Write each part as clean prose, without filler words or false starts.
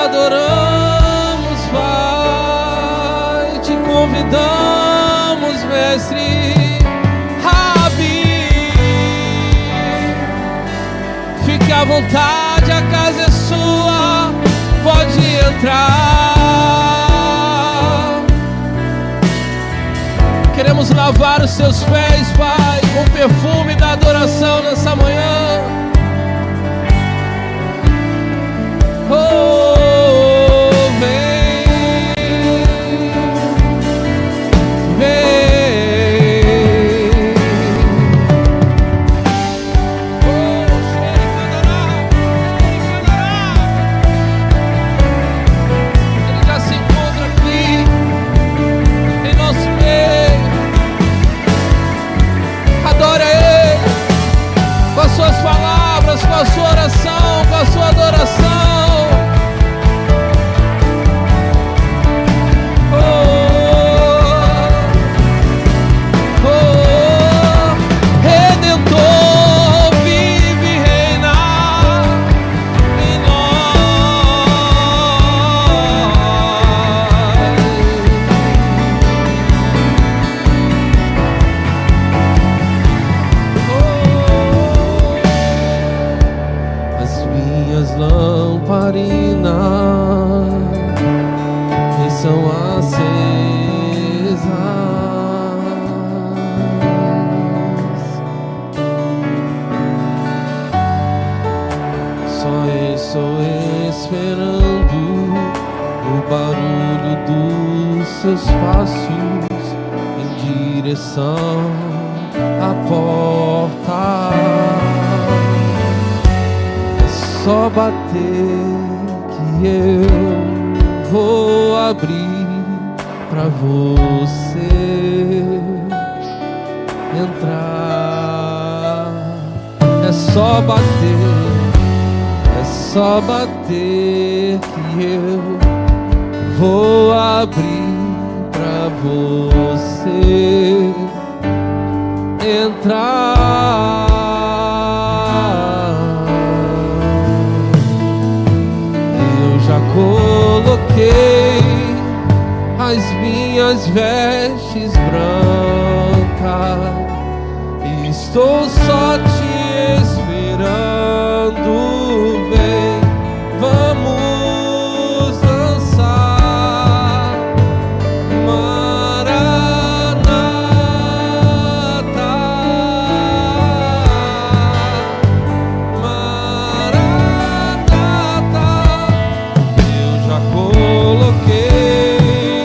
adoramos, Pai, te convidamos, Mestre, Rabi. Fique à vontade, a casa é sua, pode entrar. Queremos lavar os seus pés, Pai, com o perfume da adoração nessa manhã. Oh, vem, vem. Oh, Ele já se encontra aqui em nosso meio. Adore Ele com as suas palavras, com a sua oração, com a sua adoração. São acesas, só estou esperando o barulho dos seus passos em direção à porta. É só bater que eu vou abrir pra você entrar. É só bater que eu vou abrir pra você entrar. Eu já coloquei as minhas vestes brancas e estou só te esperando. Vem, vamos dançar, Maranata, Maranata. Eu já coloquei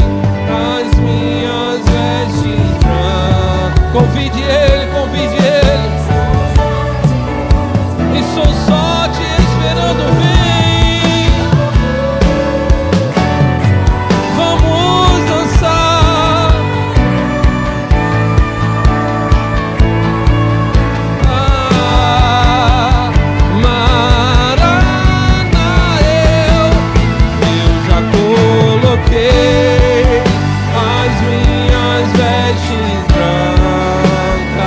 as minhas vestes brancas. Convide Ele, convide Ele. E sou só te esperando. Vem, vamos dançar. Ah, Maranata. Eu já coloquei as minhas vestes brancas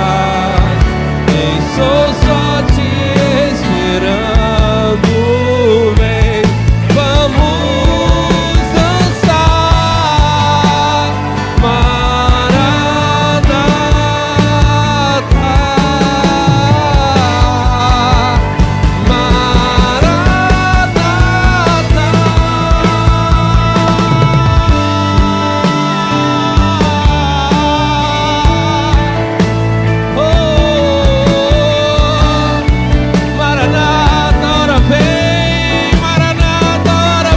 e sou só te esperando. Vem, vamos dançar, Maranata, Maranata, ora vem, Maranata, ora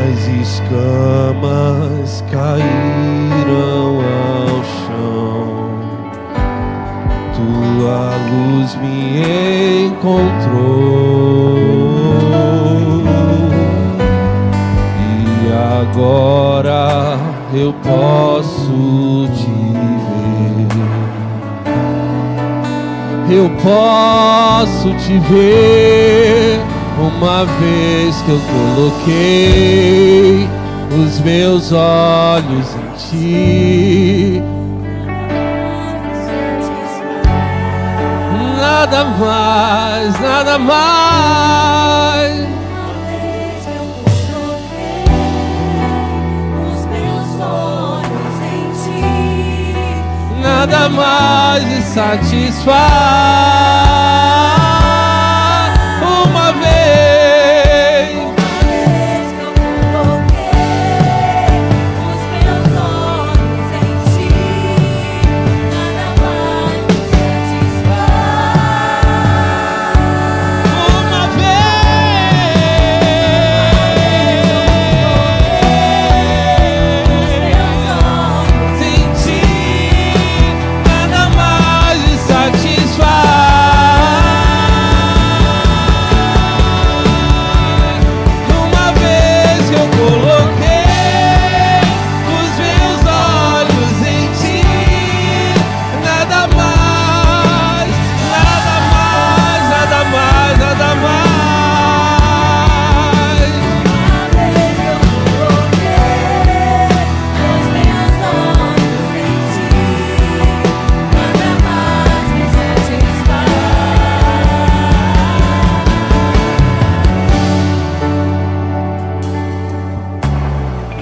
as escamas caíram ao chão, tua luz me encontrou e agora eu posso te ver. Eu posso te ver Uma vez que eu coloquei os meus olhos em ti, nada mais, nada mais. Uma vez eu coloquei os meus olhos em ti, Nada mais me satisfaz. Uma vez que eu coloquei os meus olhos em ti, nada mais me satisfaz. Uma Os meus olhos vez em ti, nada mais me satisfaz. Uma vez que eu coloquei os meus olhos em ti, nada mais, nada mais, nada mais, nada mais. Uma vez eu coloquei os meus olhos em ti, nada mais me satisfaz.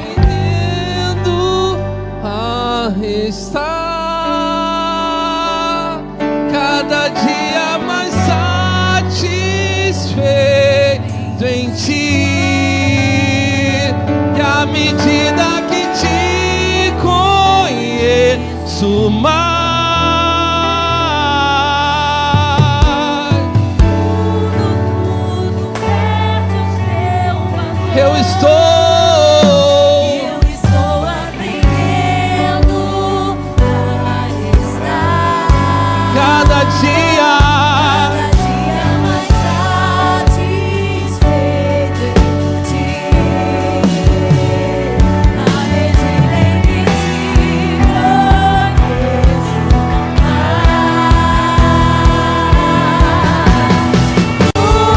Aprendendo a estar cada dia mais satisfeito em ti, e à medida que te conheço mais, Tudo perde o seu valor. eu estou Eu estou aprendendo a estar cada dia mais satisfeito em ti. Na medida em que te conheço mais, tudo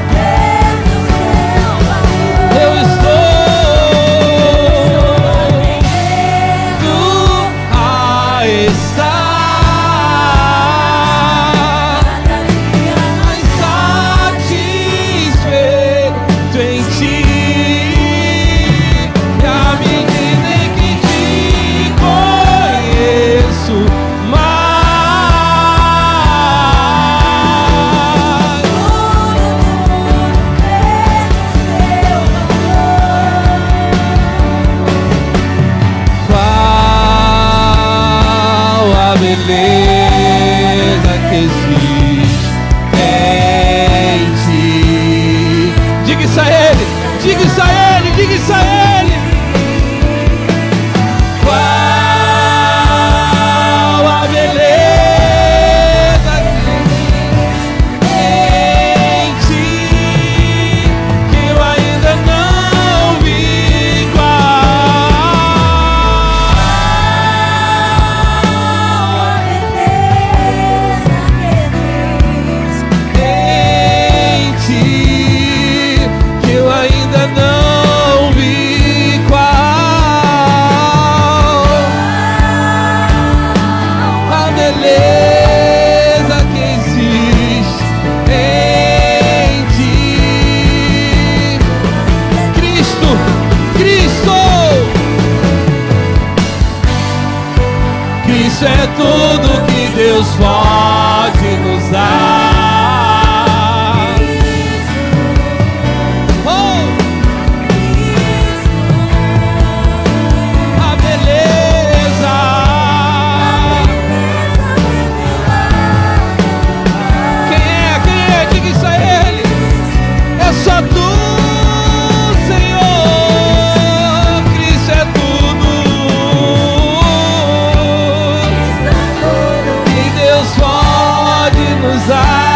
perde o seu valor. eu estou Aprendendo a estar cada dia mais satisfeito em ti, e à medida em que te conheço mais, qual a beleza que existe em ti. Diga isso a ele, diga isso a ele, diga isso a ele. Qual a beleza que em ti, que eu ainda não vi em ti, que eu ainda não vi qual a beleza que existe em ti. Cristo, Cristo, Cristo é tudo que Deus pode nos dar. Oh, a beleza. Quem é? Diga isso a ele. É só tu, Senhor. Cristo é tudo que Deus pode nos dar.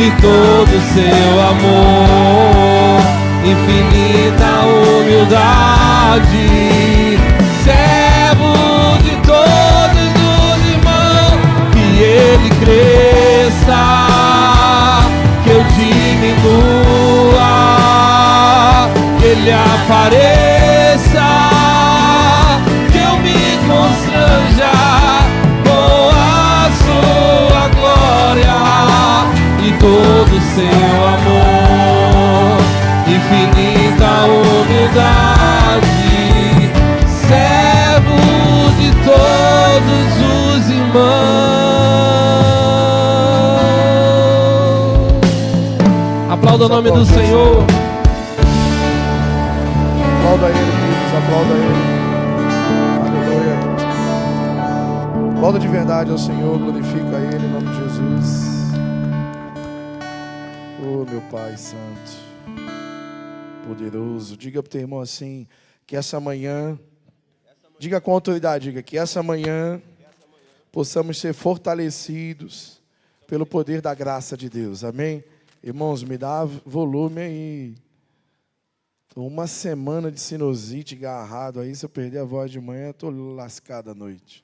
de todo seu amor, infinita humildade, servo de todos os irmãos, que ele cresça, que eu diminua, que ele apareça, que eu me constranja com a sua glória e todo seu amor, infinita humildade, servo de todos os irmãos. Aplauda o nome do Senhor. Aplauda ele, queridos, aplauda ele. Aleluia. Aplauda de verdade ao Senhor, glorifica ele em nome de Jesus. Oh, meu Pai Santo, poderoso. Diga para o teu irmão assim, que essa manhã, diga com autoridade, diga que essa manhã possamos ser fortalecidos pelo poder da graça de Deus. Amém? Irmãos, me dá volume aí. Tô uma semana de sinusite agarrado aí, se eu perder a voz de manhã, eu tô lascado à noite.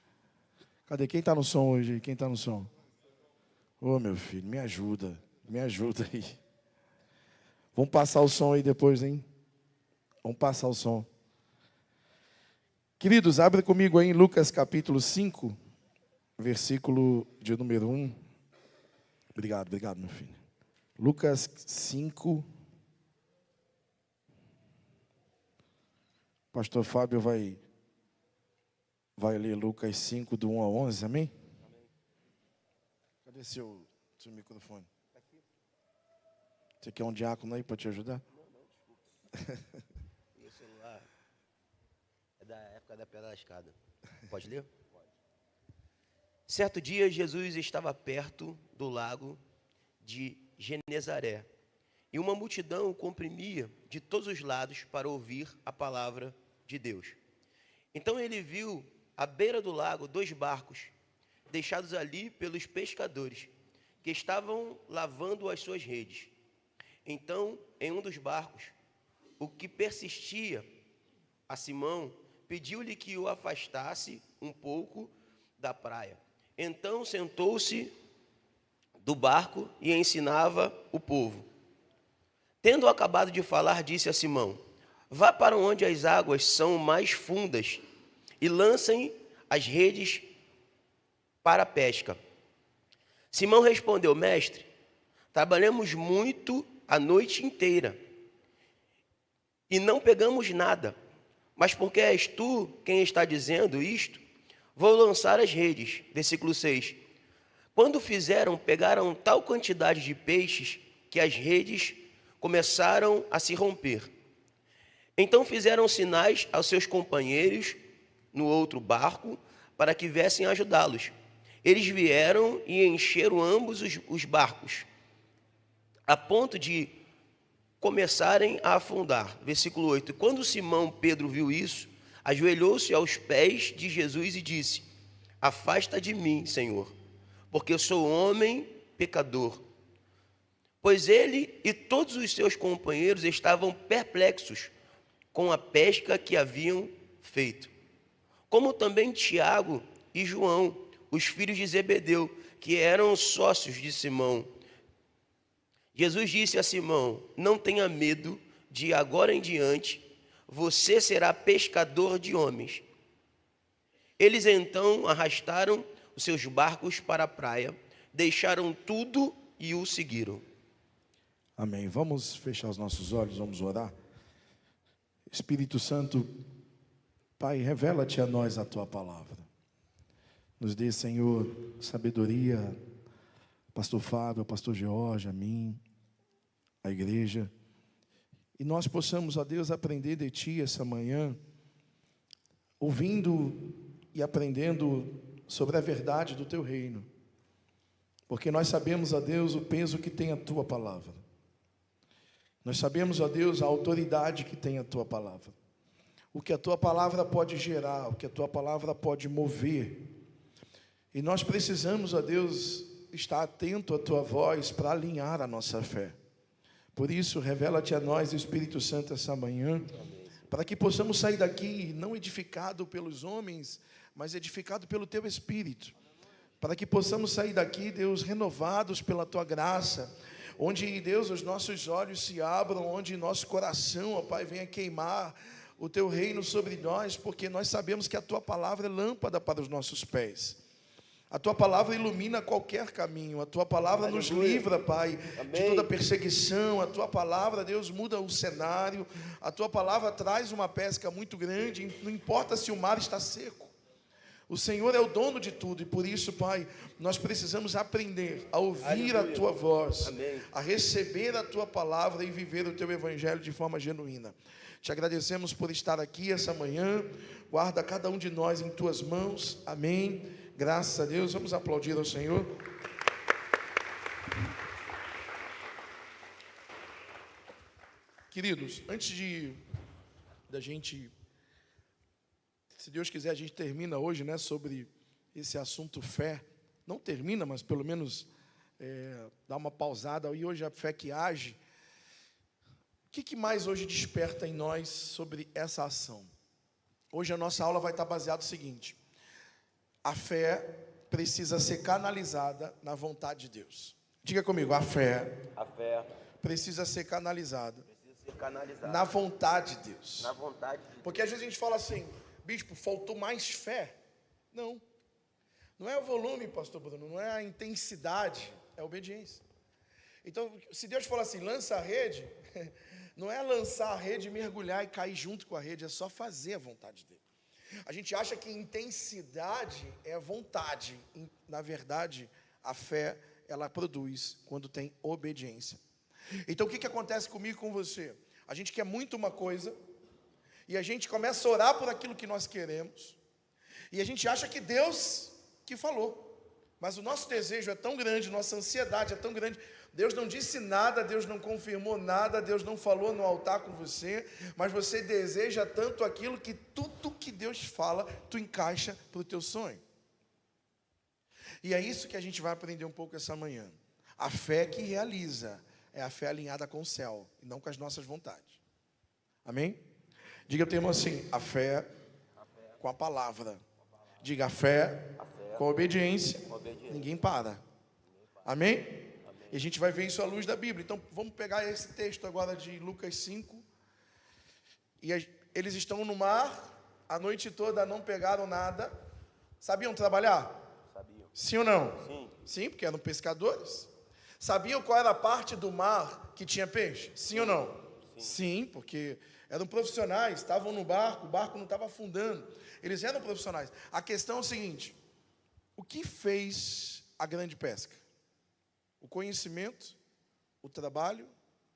Cadê? Quem está no som hoje aí? Quem está no som? Ô, meu filho, me ajuda aí. Vamos passar o som aí depois, hein? Vamos passar o som. Queridos, abre comigo aí em Lucas capítulo 5, versículo de número 1. Obrigado, meu filho. Lucas 5. Pastor Fábio vai ler Lucas 5, do 1 a 11, amém? Cadê seu microfone? Você quer um diácono aí para te ajudar? Não, meu celular é da época da Pedra da Escada. Pode ler? Pode. Certo dia, Jesus estava perto do lago de Genezaré, e uma multidão o comprimia de todos os lados para ouvir a palavra de Deus. Então ele viu à beira do lago 2 barcos, deixados ali pelos pescadores, que estavam lavando as suas redes. Então, em um dos barcos, o que persistia a Simão pediu-lhe que o afastasse um pouco da praia. Então sentou-se do barco e ensinava o povo. Tendo acabado de falar, disse a Simão: vá para onde as águas são mais fundas e lancem as redes para a pesca. Simão respondeu: mestre, trabalhamos muito a noite inteira e não pegamos nada, mas porque és tu quem está dizendo isto, vou lançar as redes. Versículo 6. Quando fizeram, pegaram tal quantidade de peixes que as redes começaram a se romper. Então fizeram sinais aos seus companheiros no outro barco para que viessem ajudá-los. Eles vieram e encheram ambos os barcos, a ponto de começarem a afundar. Versículo 8. Quando Simão Pedro viu isso, ajoelhou-se aos pés de Jesus e disse: afasta de mim, Senhor, porque eu sou homem pecador. Pois ele e todos os seus companheiros estavam perplexos com a pesca que haviam feito, como também Tiago e João, os filhos de Zebedeu, que eram sócios de Simão. Jesus disse a Simão: não tenha medo, de agora em diante você será pescador de homens. Eles então arrastaram os seus barcos para a praia, deixaram tudo e o seguiram. Amém. Vamos fechar os nossos olhos, vamos orar. Espírito Santo, Pai, revela-te a nós a tua palavra. Nos dê, Senhor, sabedoria, pastor Fábio, pastor George, a mim, a igreja. E nós possamos, ó Deus, aprender de Ti essa manhã, ouvindo e aprendendo sobre a verdade do Teu reino. Porque nós sabemos, ó Deus, o peso que tem a Tua palavra. Nós sabemos, ó Deus, a autoridade que tem a Tua palavra. O que a Tua palavra pode gerar, o que a Tua palavra pode mover. E nós precisamos, ó Deus, está atento à tua voz para alinhar a nossa fé. Por isso, revela-te a nós, Espírito Santo, essa manhã, para que possamos sair daqui não edificado pelos homens, mas edificado pelo teu Espírito. Para que possamos sair daqui, Deus, renovados pela tua graça, onde, Deus, os nossos olhos se abram, onde nosso coração, ó Pai, venha queimar o teu reino sobre nós, porque nós sabemos que a tua palavra é lâmpada para os nossos pés. A tua palavra ilumina qualquer caminho, a tua palavra nos livra, Pai, de toda perseguição, a tua palavra, Deus, muda o cenário, a tua palavra traz uma pesca muito grande, não importa se o mar está seco. O Senhor é o dono de tudo, e por isso, Pai, nós precisamos aprender a ouvir a tua voz, a receber a tua palavra e viver o teu evangelho de forma genuína. Te agradecemos por estar aqui essa manhã, guarda cada um de nós em tuas mãos, amém. Graças a Deus, vamos aplaudir ao Senhor. Queridos, antes da gente, se Deus quiser, a gente termina hoje, né, sobre esse assunto fé. Não termina, mas pelo menos dá uma pausada. E hoje a fé que age. O que mais hoje desperta em nós sobre essa ação? Hoje a nossa aula vai estar baseada no seguinte: a fé precisa ser canalizada na vontade de Deus. Diga comigo, a fé precisa ser canalizada na vontade de Deus. Na vontade de Deus. Porque às vezes a gente fala assim, bispo, faltou mais fé. Não. Não é o volume, pastor Bruno, não é a intensidade, é a obediência. Então, se Deus falar assim, lança a rede, não é lançar a rede, mergulhar e cair junto com a rede, é só fazer a vontade dele. A gente acha que intensidade é vontade. Na verdade, a fé, ela produz quando tem obediência. Então, o que acontece comigo e com você? A gente quer muito uma coisa, e a gente começa a orar por aquilo que nós queremos, e a gente acha que Deus que falou. Mas o nosso desejo é tão grande, nossa ansiedade é tão grande. Deus não disse nada, Deus não confirmou nada, Deus não falou no altar com você, mas você deseja tanto aquilo que tudo que Deus fala, tu encaixa para o teu sonho. E é isso que a gente vai aprender um pouco essa manhã. A fé que realiza é a fé alinhada com o céu, e não com as nossas vontades. Amém? Diga o termo assim, a fé com a palavra. Diga a fé com a obediência. Ninguém para. Amém? E a gente vai ver isso à luz da Bíblia. Então, vamos pegar esse texto agora de Lucas 5. E eles estão no mar, a noite toda não pegaram nada. Sabiam trabalhar? Sabiam. Sim ou não? Sim. Sim, porque eram pescadores. Sabiam qual era a parte do mar que tinha peixe? Sim ou não? Sim, porque eram profissionais, estavam no barco, o barco não estava afundando. Eles eram profissionais. A questão é o seguinte: o que fez a grande pesca? O conhecimento, o trabalho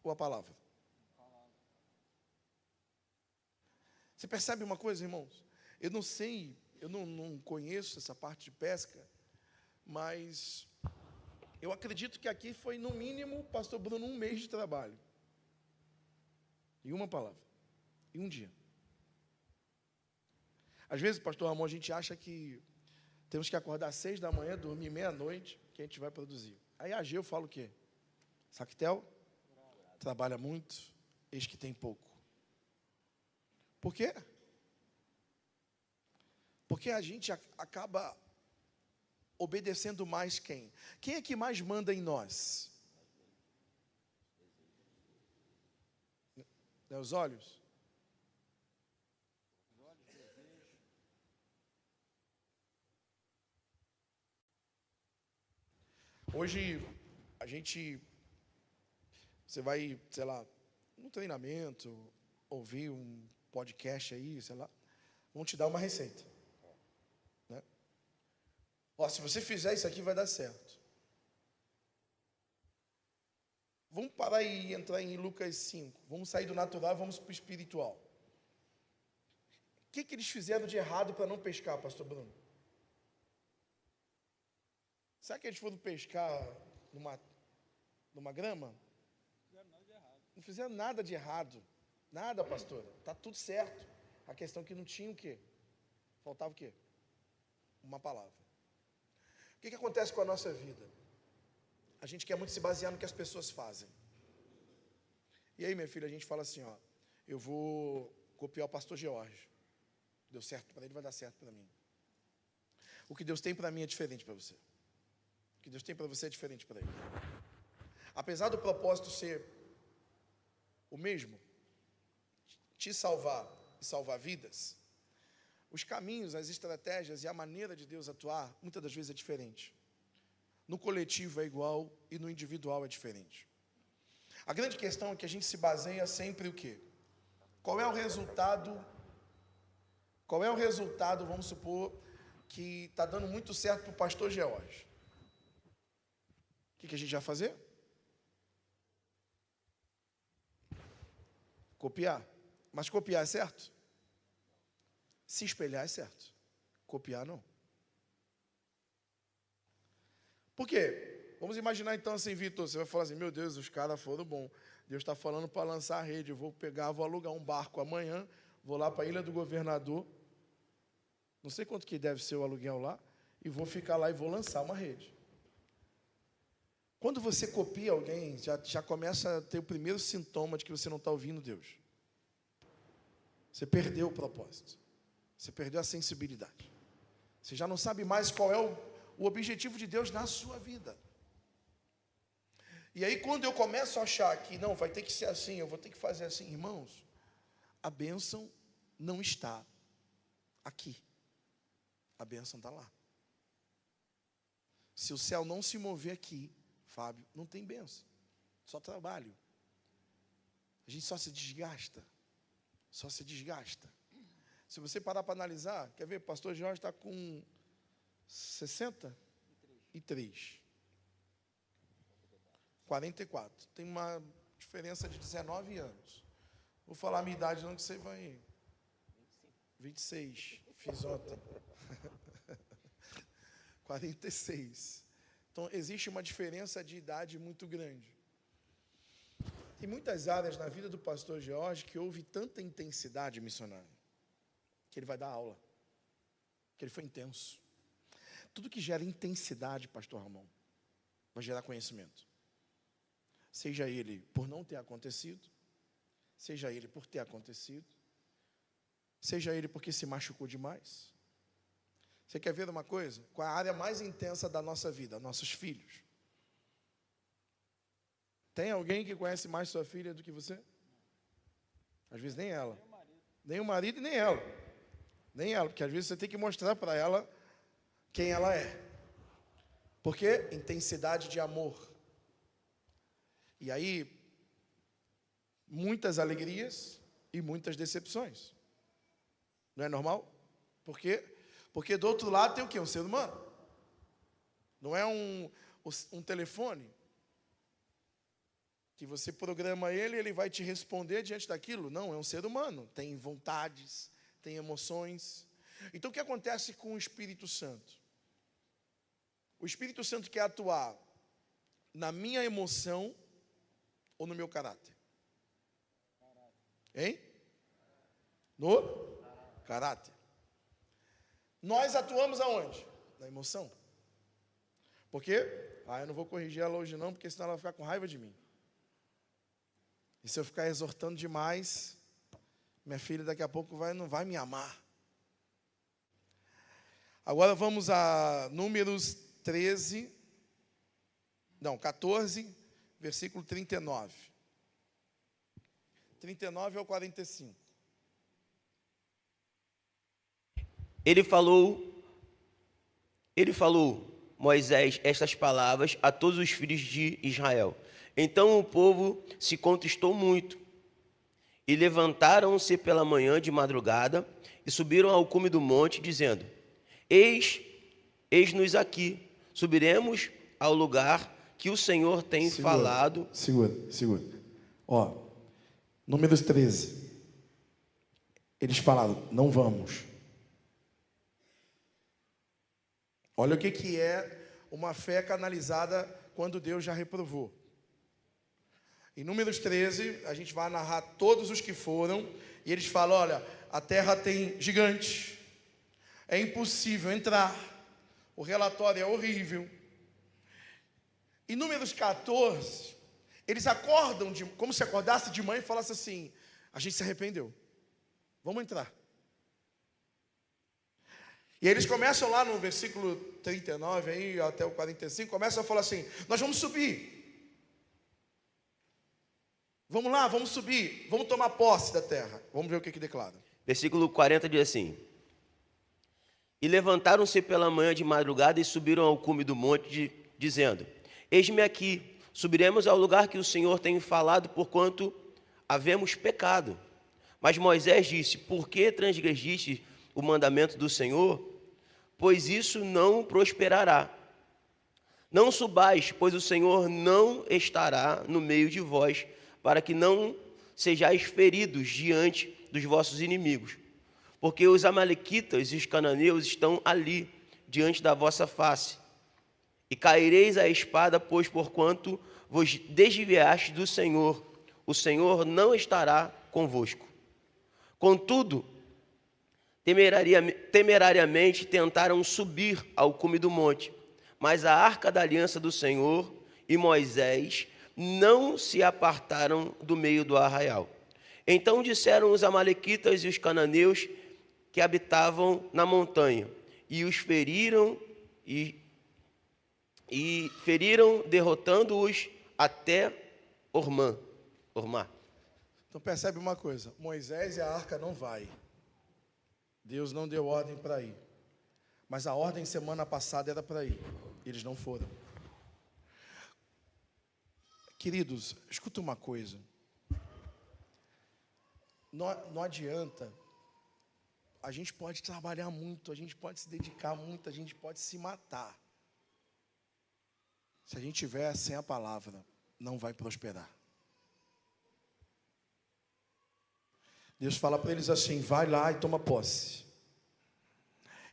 ou a palavra? Você percebe uma coisa, irmãos? Eu não sei, eu não conheço essa parte de pesca, mas eu acredito que aqui foi no mínimo, pastor Bruno, 1 mês de trabalho. E uma palavra. E um dia. Às vezes, pastor Ramon, a gente acha que temos que acordar às 6 da manhã, dormir meia-noite, que a gente vai produzir. Aí a Ageu fala o quê? Sactel? Trabalha muito, eis que tem pouco. Por quê? Porque a gente acaba obedecendo mais quem? Quem é que mais manda em nós? Não é os olhos? Hoje, você vai, sei lá, num treinamento, ouvir um podcast aí, sei lá, vão te dar uma receita. Né? Ó, se você fizer isso aqui, vai dar certo. Vamos parar e entrar em Lucas 5. Vamos sair do natural e vamos para o espiritual. O que eles fizeram de errado para não pescar, pastor Bruno? Será que eles foram pescar numa grama? Não fizeram nada de errado. Nada, pastora. Está tudo certo. A questão é que não tinha o quê? Faltava o quê? Uma palavra. O que acontece com a nossa vida? a gente quer muito se basear no que as pessoas fazem. E aí, minha filha, a gente fala assim, ó, eu vou copiar o pastor George. Deu certo para ele, vai dar certo para mim. O que Deus tem para mim é diferente para você. O que Deus tem para você é diferente para ele. Apesar do propósito ser o mesmo, te salvar e salvar vidas, os caminhos, as estratégias e a maneira de Deus atuar, muitas das vezes é diferente. No coletivo é igual e no individual é diferente. A grande questão é que a gente se baseia sempre o quê? Qual é o resultado, vamos supor, que está dando muito certo para o pastor George. O que a gente vai fazer? Copiar. Mas copiar é certo? Se espelhar é certo. Copiar não. Por quê? Vamos imaginar então assim, Vitor, você vai falar assim, meu Deus, os caras foram bons. Deus está falando para lançar a rede, eu vou alugar um barco amanhã, vou lá para a Ilha do Governador, não sei quanto que deve ser o aluguel lá, e vou ficar lá e vou lançar uma rede. Quando você copia alguém, já começa a ter o primeiro sintoma de que você não está ouvindo Deus. Você perdeu o propósito. Você perdeu a sensibilidade. Você já não sabe mais qual é o objetivo de Deus na sua vida. E aí quando eu começo a achar que não, vai ter que ser assim, eu vou ter que fazer assim, irmãos, a bênção não está aqui. A bênção está lá. Se o céu não se mover aqui, Fábio, não tem bênção. Só trabalho. A gente só se desgasta. Só se desgasta. Se você parar para analisar, quer ver, o pastor Jorge está com 63. 44. Tem uma diferença de 19 anos. Vou falar a minha idade não, que você vai... 26. Fiz ontem. 46. Então, existe uma diferença de idade muito grande. Tem muitas áreas na vida do pastor George que houve tanta intensidade missionária, que ele vai dar aula, que ele foi intenso. Tudo que gera intensidade, pastor Ramon, vai gerar conhecimento. Seja ele por não ter acontecido, seja ele por ter acontecido, seja ele porque se machucou demais. Você quer ver uma coisa? Qual é a área mais intensa da nossa vida? Nossos filhos. Tem alguém que conhece mais sua filha do que você? Às vezes nem ela. Nem o marido e nem ela. Nem ela, porque às vezes você tem que mostrar para ela quem ela é. Por quê? Intensidade de amor. E aí, muitas alegrias e muitas decepções. Não é normal? Por quê? Porque do outro lado tem o quê? Um ser humano. Não é um telefone que você programa ele e ele vai te responder diante daquilo. Não, é um ser humano. Tem vontades, tem emoções. Então, o que acontece com o Espírito Santo? O Espírito Santo quer atuar na minha emoção ou no meu caráter? Hein? No caráter. Nós atuamos aonde? Na emoção. Por quê? Eu não vou corrigir ela hoje não, porque senão ela vai ficar com raiva de mim. E se eu ficar exortando demais, minha filha daqui a pouco não vai me amar. Agora vamos a Números 14, versículo 39. 39 ao 45. Ele falou, Moisés, estas palavras a todos os filhos de Israel. Então o povo se contristou muito, e levantaram-se pela manhã de madrugada, e subiram ao cume do monte, dizendo, Eis-nos aqui, subiremos ao lugar que o Senhor tem falado. Segura. Números 13. Eles falaram, não vamos. Olha o que é uma fé canalizada quando Deus já reprovou. Em Números 13, a gente vai narrar todos os que foram, e eles falam, olha, a terra tem gigantes, é impossível entrar, o relatório é horrível. Em Números 14, eles acordam, como se acordasse de manhã e falasse assim: a gente se arrependeu, vamos entrar. E eles começam lá no versículo 39, aí, até o 45, começam a falar assim: nós vamos subir. Vamos lá, vamos subir, vamos tomar posse da terra. Vamos ver o que declara. Versículo 40 diz assim: E levantaram-se pela manhã de madrugada e subiram ao cume do monte, dizendo: Eis-me aqui, subiremos ao lugar que o Senhor tem falado, porquanto havemos pecado. Mas Moisés disse: Por que transgrediste o mandamento do Senhor? Pois isso não prosperará. Não subais, pois o Senhor não estará no meio de vós, para que não sejais feridos diante dos vossos inimigos. Porque os amalequitas e os cananeus estão ali, diante da vossa face. E caireis a espada, pois porquanto vos desviaste do Senhor, o Senhor não estará convosco. Contudo, temerariamente tentaram subir ao cume do monte, mas a arca da aliança do Senhor e Moisés não se apartaram do meio do arraial. Então disseram os amalequitas e os cananeus que habitavam na montanha, e os feriram, derrotando-os até Ormá. Então percebe uma coisa: Moisés e a arca não vai. Deus não deu ordem para ir. Mas a ordem semana passada era para ir. Eles não foram. Queridos, escuta uma coisa. Não adianta. A gente pode trabalhar muito, a gente pode se dedicar muito, a gente pode se matar. Se a gente tiver sem a palavra, não vai prosperar. Deus fala para eles assim: vai lá e toma posse.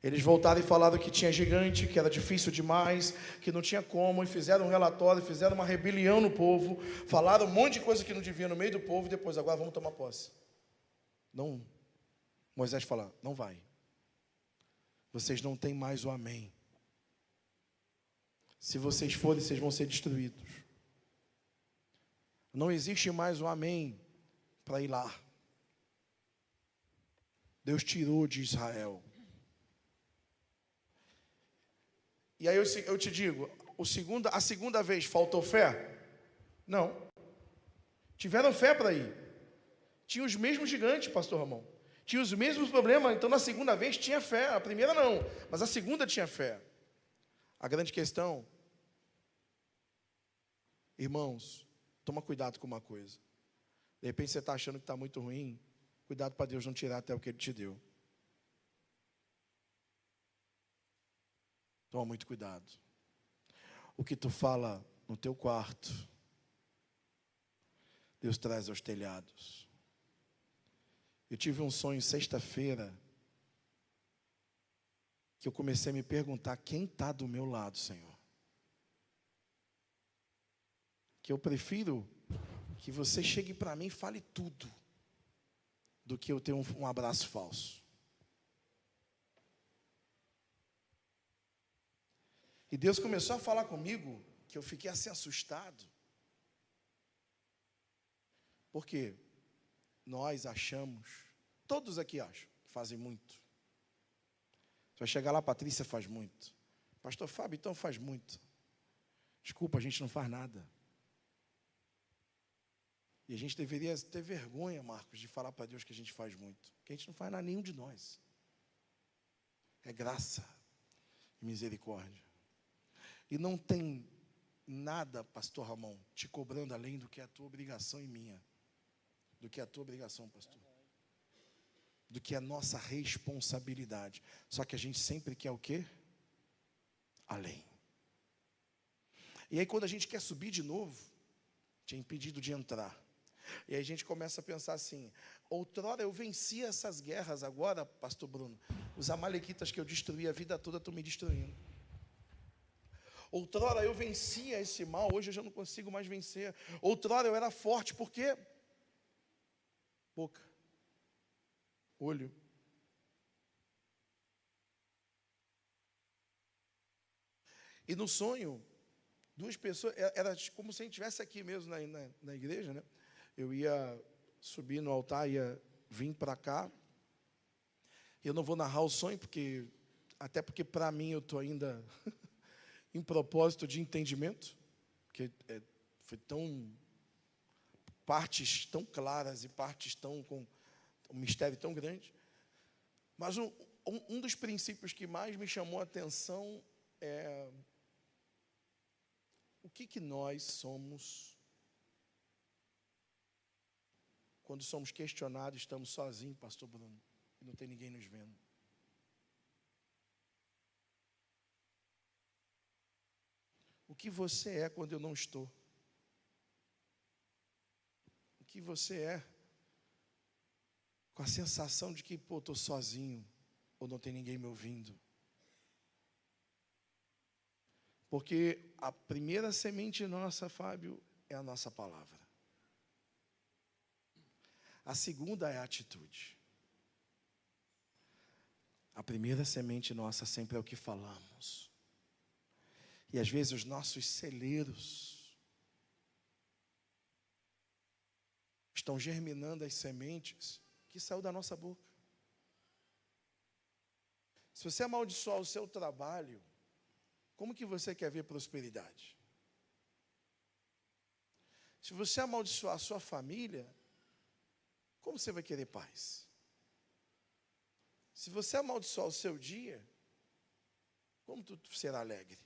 Eles voltaram e falaram que tinha gigante, que era difícil demais, que não tinha como, e fizeram um relatório, fizeram uma rebelião no povo, falaram um monte de coisa que não devia no meio do povo, e depois, agora vamos tomar posse. Não. Moisés fala: não vai. Vocês não têm mais o amém. Se vocês forem, vocês vão ser destruídos. Não existe mais o amém para ir lá. Deus tirou de Israel. E aí eu te digo, a segunda vez faltou fé? Não. Tiveram fé para ir. Tinha os mesmos gigantes, pastor Ramon. Tinha os mesmos problemas, então na segunda vez tinha fé. A primeira não, mas a segunda tinha fé. A grande questão, irmãos, toma cuidado com uma coisa. De repente você está achando que está muito ruim. Cuidado para Deus não tirar até o que Ele te deu. Toma muito cuidado. O que tu fala no teu quarto, Deus traz aos telhados. Eu tive um sonho sexta-feira, que eu comecei a me perguntar: quem está do meu lado, Senhor? Que eu prefiro que você chegue para mim e fale tudo, do que eu ter um abraço falso. E Deus começou a falar comigo, que eu fiquei assim assustado. Porque nós achamos, todos aqui acham, que fazem muito. Você vai chegar lá: Patrícia faz muito. Pastor Fábio, então faz muito. Desculpa, a gente não faz nada. E a gente deveria ter vergonha, Marcos, de falar para Deus que a gente faz muito. Porque a gente não faz nada, nenhum de nós. É graça e misericórdia. E não tem nada, pastor Ramon, te cobrando além do que é a tua obrigação e minha. Do que é a tua obrigação, pastor. Do que é a nossa responsabilidade. Só que a gente sempre quer o quê? Além. E aí quando a gente quer subir de novo, tinha impedido de entrar. E aí a gente começa a pensar assim: outrora eu venci essas guerras, agora, pastor Bruno, os amalequitas que eu destruí a vida toda estão me destruindo. Outrora eu vencia esse mal, hoje eu já não consigo mais vencer. Outrora eu era forte, por quê? Boca, olho. E no sonho, duas pessoas, era como se a gente estivesse aqui mesmo na igreja, né? Eu ia subir no altar, ia vir para cá. Eu não vou narrar o sonho, até porque para mim eu estou ainda em propósito de entendimento, porque foi partes tão claras e partes com um mistério tão grande. Mas um dos princípios que mais me chamou a atenção é o que nós somos quando somos questionados, estamos sozinhos, pastor Bruno, e não tem ninguém nos vendo. O que você é quando eu não estou? O que você é com a sensação de que, estou sozinho, ou não tem ninguém me ouvindo? Porque a primeira semente nossa, Fábio, é a nossa palavra. A segunda é a atitude. A primeira semente nossa sempre é o que falamos. E às vezes os nossos celeiros estão germinando as sementes que saiu da nossa boca. Se você amaldiçoar o seu trabalho, como que você quer ver prosperidade? Se você amaldiçoar a sua família, como você vai querer paz? Se você amaldiçoar o seu dia, como tu será alegre?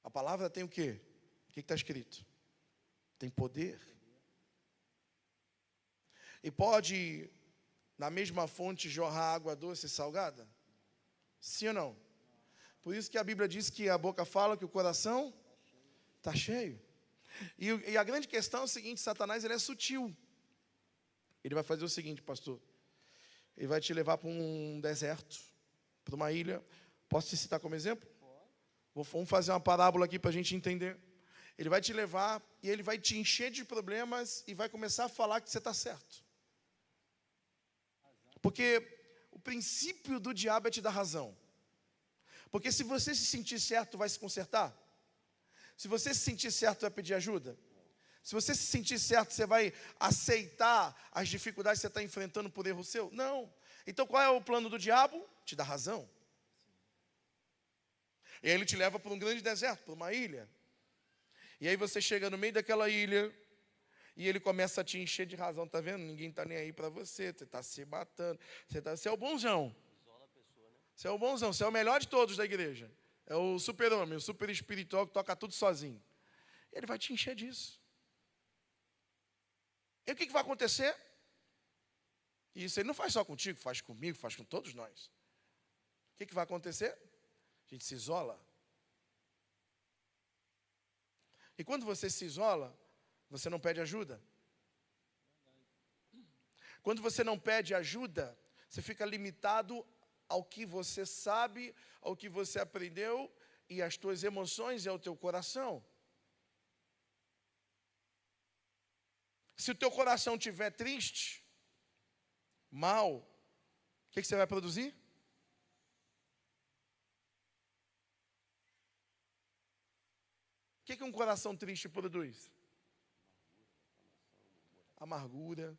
A palavra tem o quê? O que está escrito? Tem poder. E pode, na mesma fonte, jorrar água doce e salgada? Sim ou não? Por isso que a Bíblia diz que a boca fala que o coração está cheio. E a grande questão é o seguinte: Satanás, ele é sutil. Ele vai fazer o seguinte, pastor. Ele vai te levar para um deserto, para uma ilha. Posso te citar como exemplo? Vamos fazer uma parábola aqui para a gente entender. Ele vai te levar e ele vai te encher de problemas e vai começar a falar que você está certo. Porque o princípio do diabo é te dar razão. Porque se você se sentir certo, vai se consertar. Se você se sentir certo, vai pedir ajuda. Se você se sentir certo, você vai aceitar as dificuldades que você está enfrentando por erro seu? Não. Então qual é o plano do diabo? Te dar razão. E aí ele te leva para um grande deserto, para uma ilha. E aí você chega no meio daquela ilha e ele começa a te encher de razão. Está vendo? Ninguém está nem aí para você. Você está se matando. Você é o bonzão. Você é o bonzão. Você é o melhor de todos da igreja. É o super-homem, o super espiritual que toca tudo sozinho. Ele vai te encher disso. E o que vai acontecer? E isso ele não faz só contigo, faz comigo, faz com todos nós. O que vai acontecer? A gente se isola. E quando você se isola, você não pede ajuda. Quando você não pede ajuda, você fica limitado ao que você sabe, ao que você aprendeu, e às tuas emoções e ao teu coração. Se o teu coração estiver triste, mal, o que você vai produzir? O que um coração triste produz? Amargura,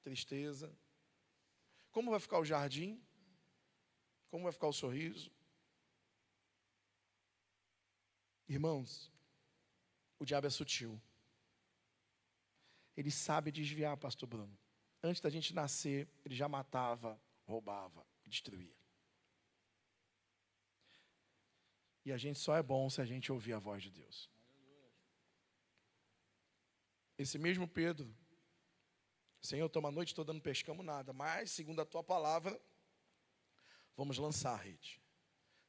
tristeza. Como vai ficar o jardim? Como vai ficar o sorriso? Irmãos, o diabo é sutil. Ele sabe desviar, pastor Bruno. Antes da gente nascer, ele já matava, roubava, destruía. E a gente só é bom se a gente ouvir a voz de Deus. Esse mesmo Pedro, Senhor, toma a noite toda, não pescamos nada, mas segundo a tua palavra, vamos lançar a rede.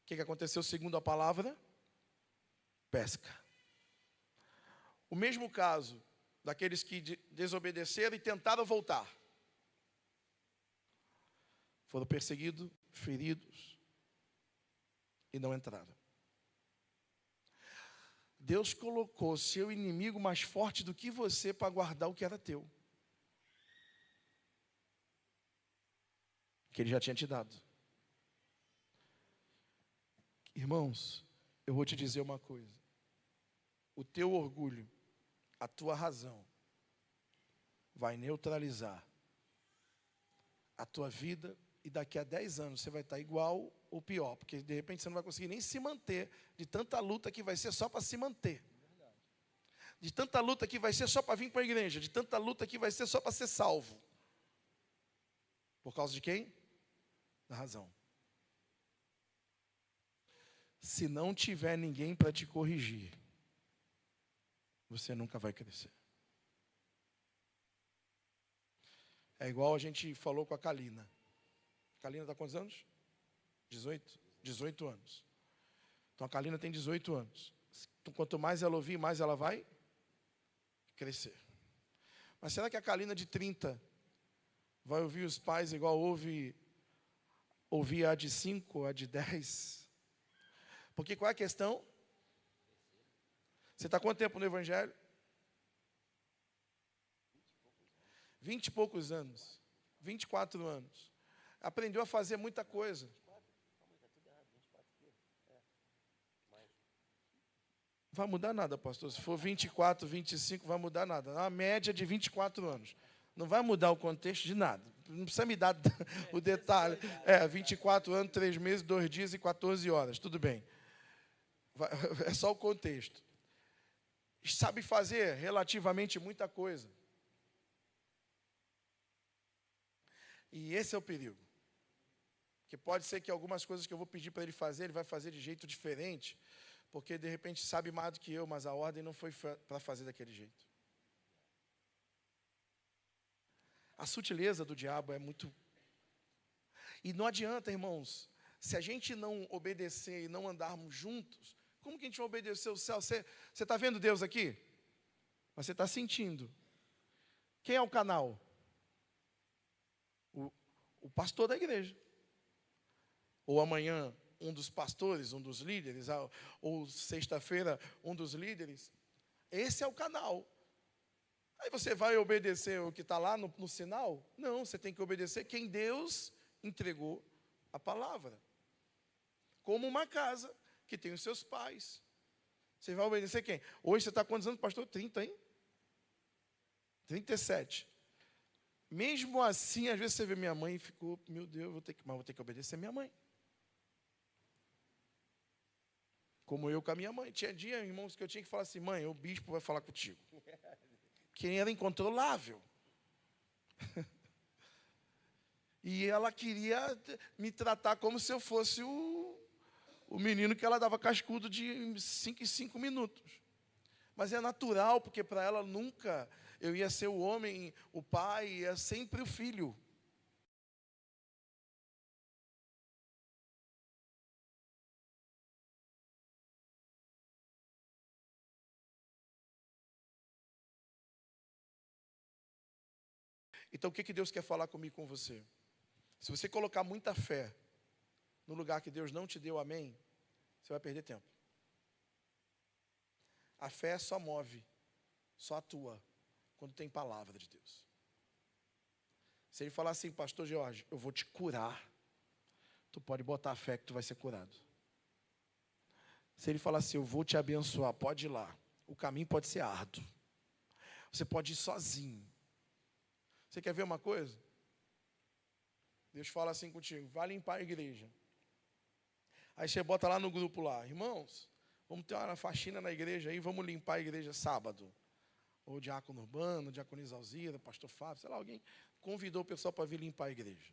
O que aconteceu segundo a palavra? Pesca. O mesmo caso daqueles que desobedeceram e tentaram voltar. Foram perseguidos, feridos e não entraram. Deus colocou seu inimigo mais forte do que você para guardar o que era teu. Que ele já tinha te dado. Irmãos, eu vou te dizer uma coisa. O teu orgulho, a tua razão, vai neutralizar a tua vida e daqui a 10 anos você vai estar igual ou pior, porque de repente você não vai conseguir nem se manter de tanta luta que vai ser só para se manter. De tanta luta que vai ser só para vir para a igreja, de tanta luta que vai ser só para ser salvo. Por causa de quem? Da razão. Se não tiver ninguém para te corrigir, você nunca vai crescer. É igual a gente falou com a Kalina. A Kalina está com quantos anos? 18? 18 anos. Então a Kalina tem 18 anos. Então, quanto mais ela ouvir, mais ela vai crescer. Mas será que a Kalina de 30 vai ouvir os pais igual ouve a de 5, a de 10? Porque qual é a questão? Você está quanto tempo no Evangelho? 20 e poucos anos. 24 anos. Aprendeu a fazer muita coisa. Vai mudar nada, pastor. Se for 24, 25, vai mudar nada. É uma média de 24 anos. Não vai mudar o contexto de nada. Não precisa me dar o detalhe. 24 anos, 3 meses, 2 dias e 14 horas. Tudo bem. É só o contexto. Sabe fazer relativamente muita coisa. E esse é o perigo. Porque pode ser que algumas coisas que eu vou pedir para ele fazer, ele vai fazer de jeito diferente, porque de repente sabe mais do que eu, mas a ordem não foi para fazer daquele jeito. A sutileza do diabo é muito... E não adianta, irmãos, se a gente não obedecer e não andarmos juntos, como que a gente vai obedecer o céu? Você está vendo Deus aqui? Mas você está sentindo. Quem é o canal? O pastor da igreja. Ou amanhã, um dos pastores, um dos líderes, ou sexta-feira, um dos líderes. Esse é o canal. Aí você vai obedecer o que está lá no sinal? Não, você tem que obedecer quem Deus entregou a palavra. Como uma casa que tem os seus pais. Você vai obedecer quem? Hoje você está quantos anos, pastor? 30, hein? 37. Mesmo assim, às vezes você vê minha mãe e ficou, meu Deus, vou ter que obedecer minha mãe. Como eu com a minha mãe. Tinha dia, irmãos, que eu tinha que falar assim, mãe, o bispo vai falar contigo. Que era incontrolável. E ela queria me tratar como se eu fosse o menino que ela dava cascudo de 5 em 5 minutos. Mas é natural, porque para ela nunca eu ia ser o homem, o pai, é sempre o filho. Então o que Deus quer falar comigo, com você? Se você colocar muita fé no lugar que Deus não te deu, amém, você vai perder tempo. A fé só move, só atua quando tem palavra de Deus. Se ele falar assim, pastor Jorge, eu vou te curar, tu pode botar a fé que tu vai ser curado. Se ele falar assim, eu vou te abençoar, pode ir lá. O caminho pode ser árduo. Você pode ir sozinho. Você quer ver uma coisa? Deus fala assim contigo, vai limpar a igreja. Aí você bota lá no grupo lá, irmãos, vamos ter uma faxina na igreja aí, vamos limpar a igreja sábado. Ou diácono Urbano, diaconisa Alzira, pastor Fábio, sei lá, alguém convidou o pessoal para vir limpar a igreja.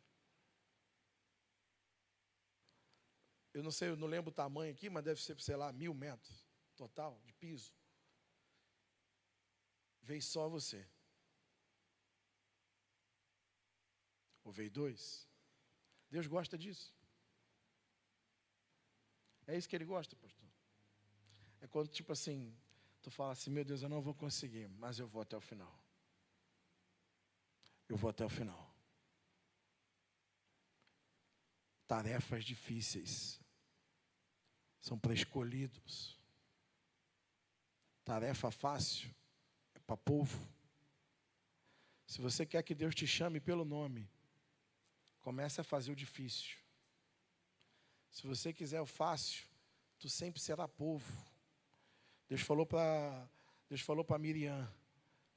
Eu não sei, eu não lembro o tamanho aqui, mas deve ser, sei lá, 1000 metros total de piso. Veio só você. Ou veio 2? Deus gosta disso. É isso que Ele gosta, pastor. É quando, tipo assim, tu fala assim, meu Deus, eu não vou conseguir, mas eu vou até o final. Eu vou até o final. Tarefas difíceis são para escolhidos. Tarefa fácil é para povo. Se você quer que Deus te chame pelo nome, comece a fazer o difícil. Se você quiser o fácil, tu sempre será povo. Deus falou para Miriam,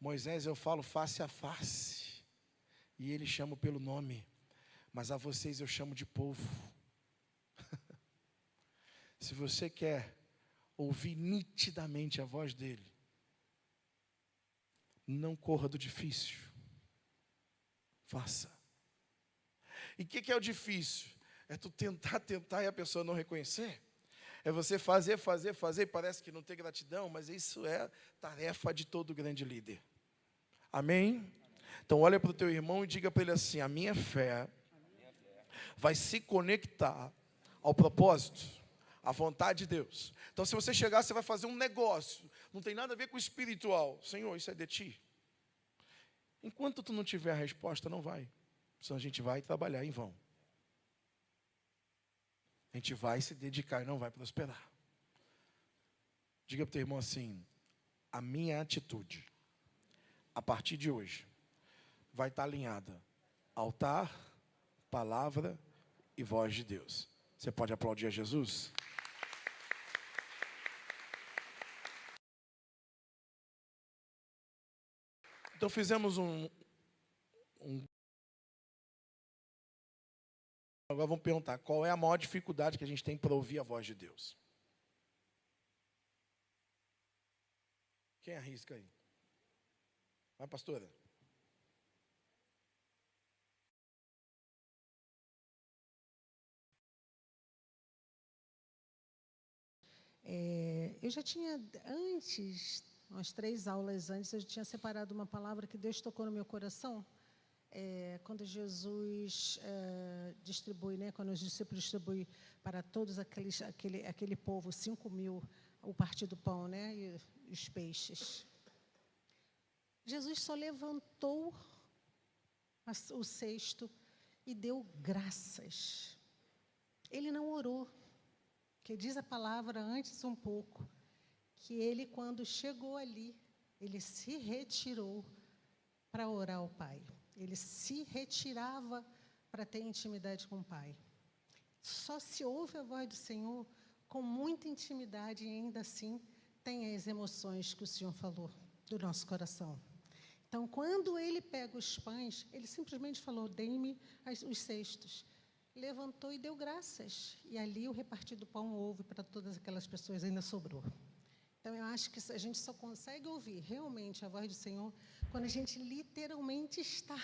Moisés, eu falo face a face, e ele chama pelo nome, mas a vocês eu chamo de povo. Se você quer ouvir nitidamente a voz dele, não corra do difícil, faça. E o que é o difícil? É tu tentar e a pessoa não reconhecer? É você fazer e parece que não tem gratidão, mas isso é tarefa de todo grande líder. Amém? Então olha para o teu irmão e diga para ele assim, a minha fé vai se conectar ao propósito, à vontade de Deus. Então se você chegar, você vai fazer um negócio, não tem nada a ver com o espiritual. Senhor, isso é de ti. Enquanto tu não tiver a resposta, não vai. Senão a gente vai trabalhar em vão. A gente vai se dedicar e não vai prosperar. Diga para o teu irmão assim, a minha atitude, a partir de hoje, vai estar alinhada. Altar, palavra e voz de Deus. Você pode aplaudir a Jesus? Então fizemos Agora vamos perguntar, qual é a maior dificuldade que a gente tem para ouvir a voz de Deus? Quem arrisca aí? Vai, pastora. Eu já tinha, antes, umas 3 aulas antes, eu já tinha separado uma palavra que Deus tocou no meu coração. Quando Jesus distribui, né, quando os discípulos distribuem para todos aquele povo, 5.000, o partir do pão, né, e os peixes. Jesus só levantou o cesto e deu graças. Ele não orou, que diz a palavra antes um pouco, que ele, quando chegou ali, ele se retirou para orar ao Pai. Ele se retirava para ter intimidade com o Pai. Só se ouve a voz do Senhor com muita intimidade e ainda assim tem as emoções que o Senhor falou do nosso coração. Então, quando ele pega os pães, ele simplesmente falou, dê-me os cestos. Levantou e deu graças. E ali o repartir do pão houve para todas aquelas pessoas, ainda sobrou. Então, eu acho que a gente só consegue ouvir realmente a voz do Senhor quando a gente literalmente está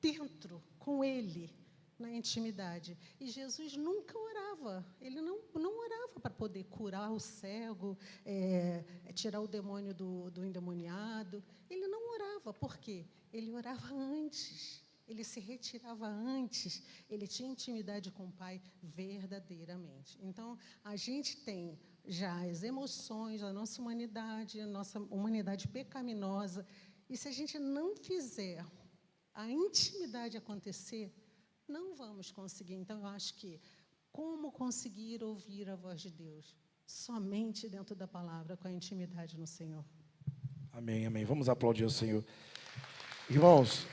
dentro, com Ele, na intimidade. E Jesus nunca orava. Ele não orava para poder curar o cego, tirar o demônio do endemoniado. Ele não orava. Por quê? Ele orava antes. Ele se retirava antes. Ele tinha intimidade com o Pai verdadeiramente. Então, a gente tem já as emoções, a nossa humanidade pecaminosa, e se a gente não fizer a intimidade acontecer, não vamos conseguir. Então, eu acho que como conseguir ouvir a voz de Deus? Somente dentro da palavra, com a intimidade no Senhor. Amém, amém. Vamos aplaudir o Senhor. Irmãos,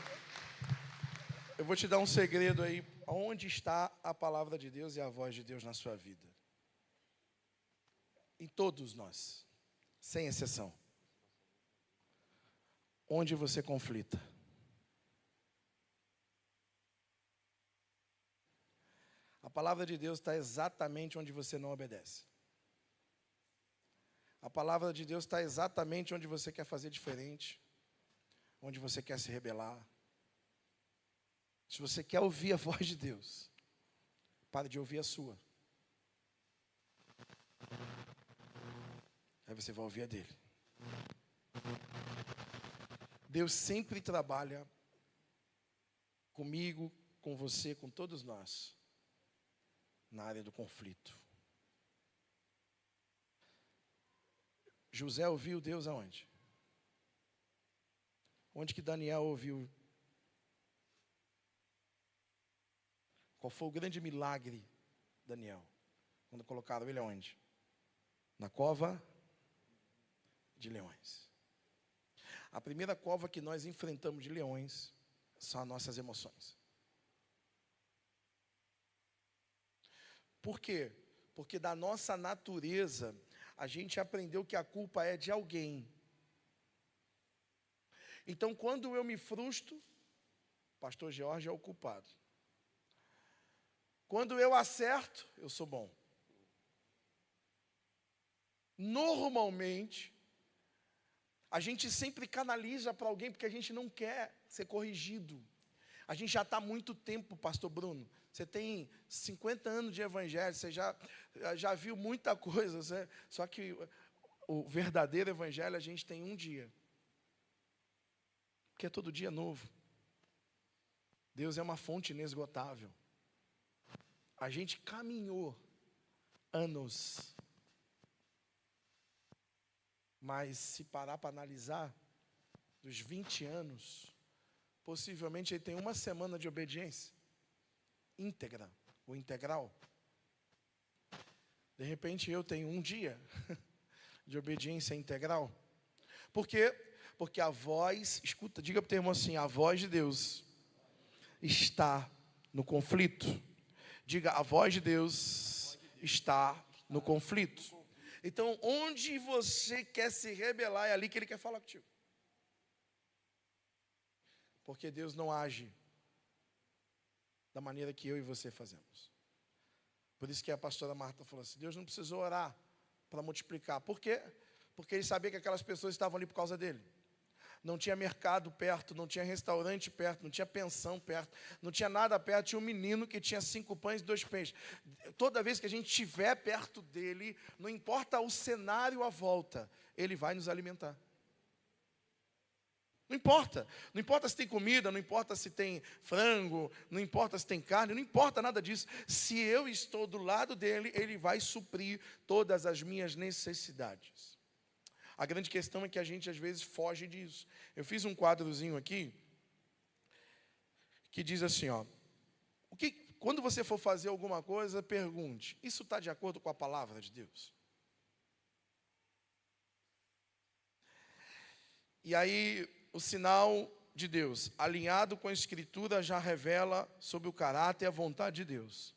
eu vou te dar um segredo aí, onde está a palavra de Deus e a voz de Deus na sua vida. Em todos nós, sem exceção. Onde você conflita. A palavra de Deus está exatamente onde você não obedece. A palavra de Deus está exatamente onde você quer fazer diferente, onde você quer se rebelar. Se você quer ouvir a voz de Deus, pare de ouvir a sua. Aí você vai ouvir a dele. Deus sempre trabalha comigo, com você, com todos nós, na área do conflito. José ouviu Deus aonde? Onde que Daniel ouviu? Qual foi o grande milagre, Daniel? Quando colocaram ele aonde? Na cova de leões. A primeira cova que nós enfrentamos de leões são as nossas emoções. Por quê? Porque da nossa natureza, a gente aprendeu que a culpa é de alguém. Então, quando eu me frustro, pastor Jorge é o culpado. Quando eu acerto, eu sou bom. Normalmente, a gente sempre canaliza para alguém porque a gente não quer ser corrigido. A gente já está há muito tempo, pastor Bruno. Você tem 50 anos de evangelho, você já viu muita coisa. Só que o verdadeiro evangelho a gente tem um dia. Porque é todo dia novo. Deus é uma fonte inesgotável. A gente caminhou anos. Mas se parar para analisar, dos 20 anos, possivelmente ele tem uma semana de obediência íntegra ou integral. De repente eu tenho um dia de obediência integral. Por quê? Porque a voz, escuta, diga para o teu irmão assim, a voz de Deus está no conflito. Diga, a voz de Deus está no conflito. Então, onde você quer se rebelar, é ali que Ele quer falar contigo. Porque Deus não age da maneira que eu e você fazemos. Por isso que a pastora Marta falou assim, Deus não precisou orar para multiplicar. Por quê? Porque Ele sabia que aquelas pessoas estavam ali por causa dEle. Não tinha mercado perto, não tinha restaurante perto, não tinha pensão perto, não tinha nada perto. Tinha um menino que tinha 5 pães e 2 peixes. Toda vez que a gente estiver perto dele, não importa o cenário à volta, ele vai nos alimentar. Não importa se tem comida, não importa se tem frango, não importa se tem carne, não importa nada disso. Se eu estou do lado dele, ele vai suprir todas as minhas necessidades. A grande questão é que a gente às vezes foge disso. Eu fiz um quadrozinho aqui que diz assim, ó, quando você for fazer alguma coisa, pergunte, isso está de acordo com a palavra de Deus? E aí, o sinal de Deus, alinhado com a Escritura, já revela sobre o caráter e a vontade de Deus.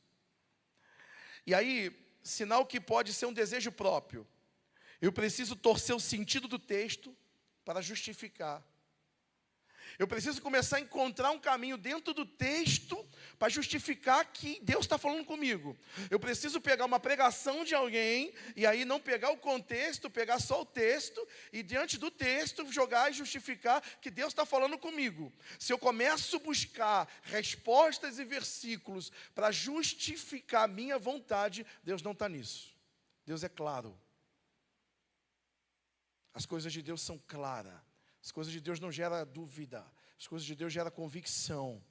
E aí, sinal que pode ser um desejo próprio. Eu preciso torcer o sentido do texto para justificar. Eu preciso começar a encontrar um caminho dentro do texto para justificar que Deus está falando comigo. Eu preciso pegar uma pregação de alguém e aí não pegar o contexto, pegar só o texto e diante do texto jogar e justificar que Deus está falando comigo. Se eu começo a buscar respostas e versículos para justificar a minha vontade, Deus não está nisso. Deus é claro. As coisas de Deus são claras. As coisas de Deus não geram dúvida. As coisas de Deus geram convicção.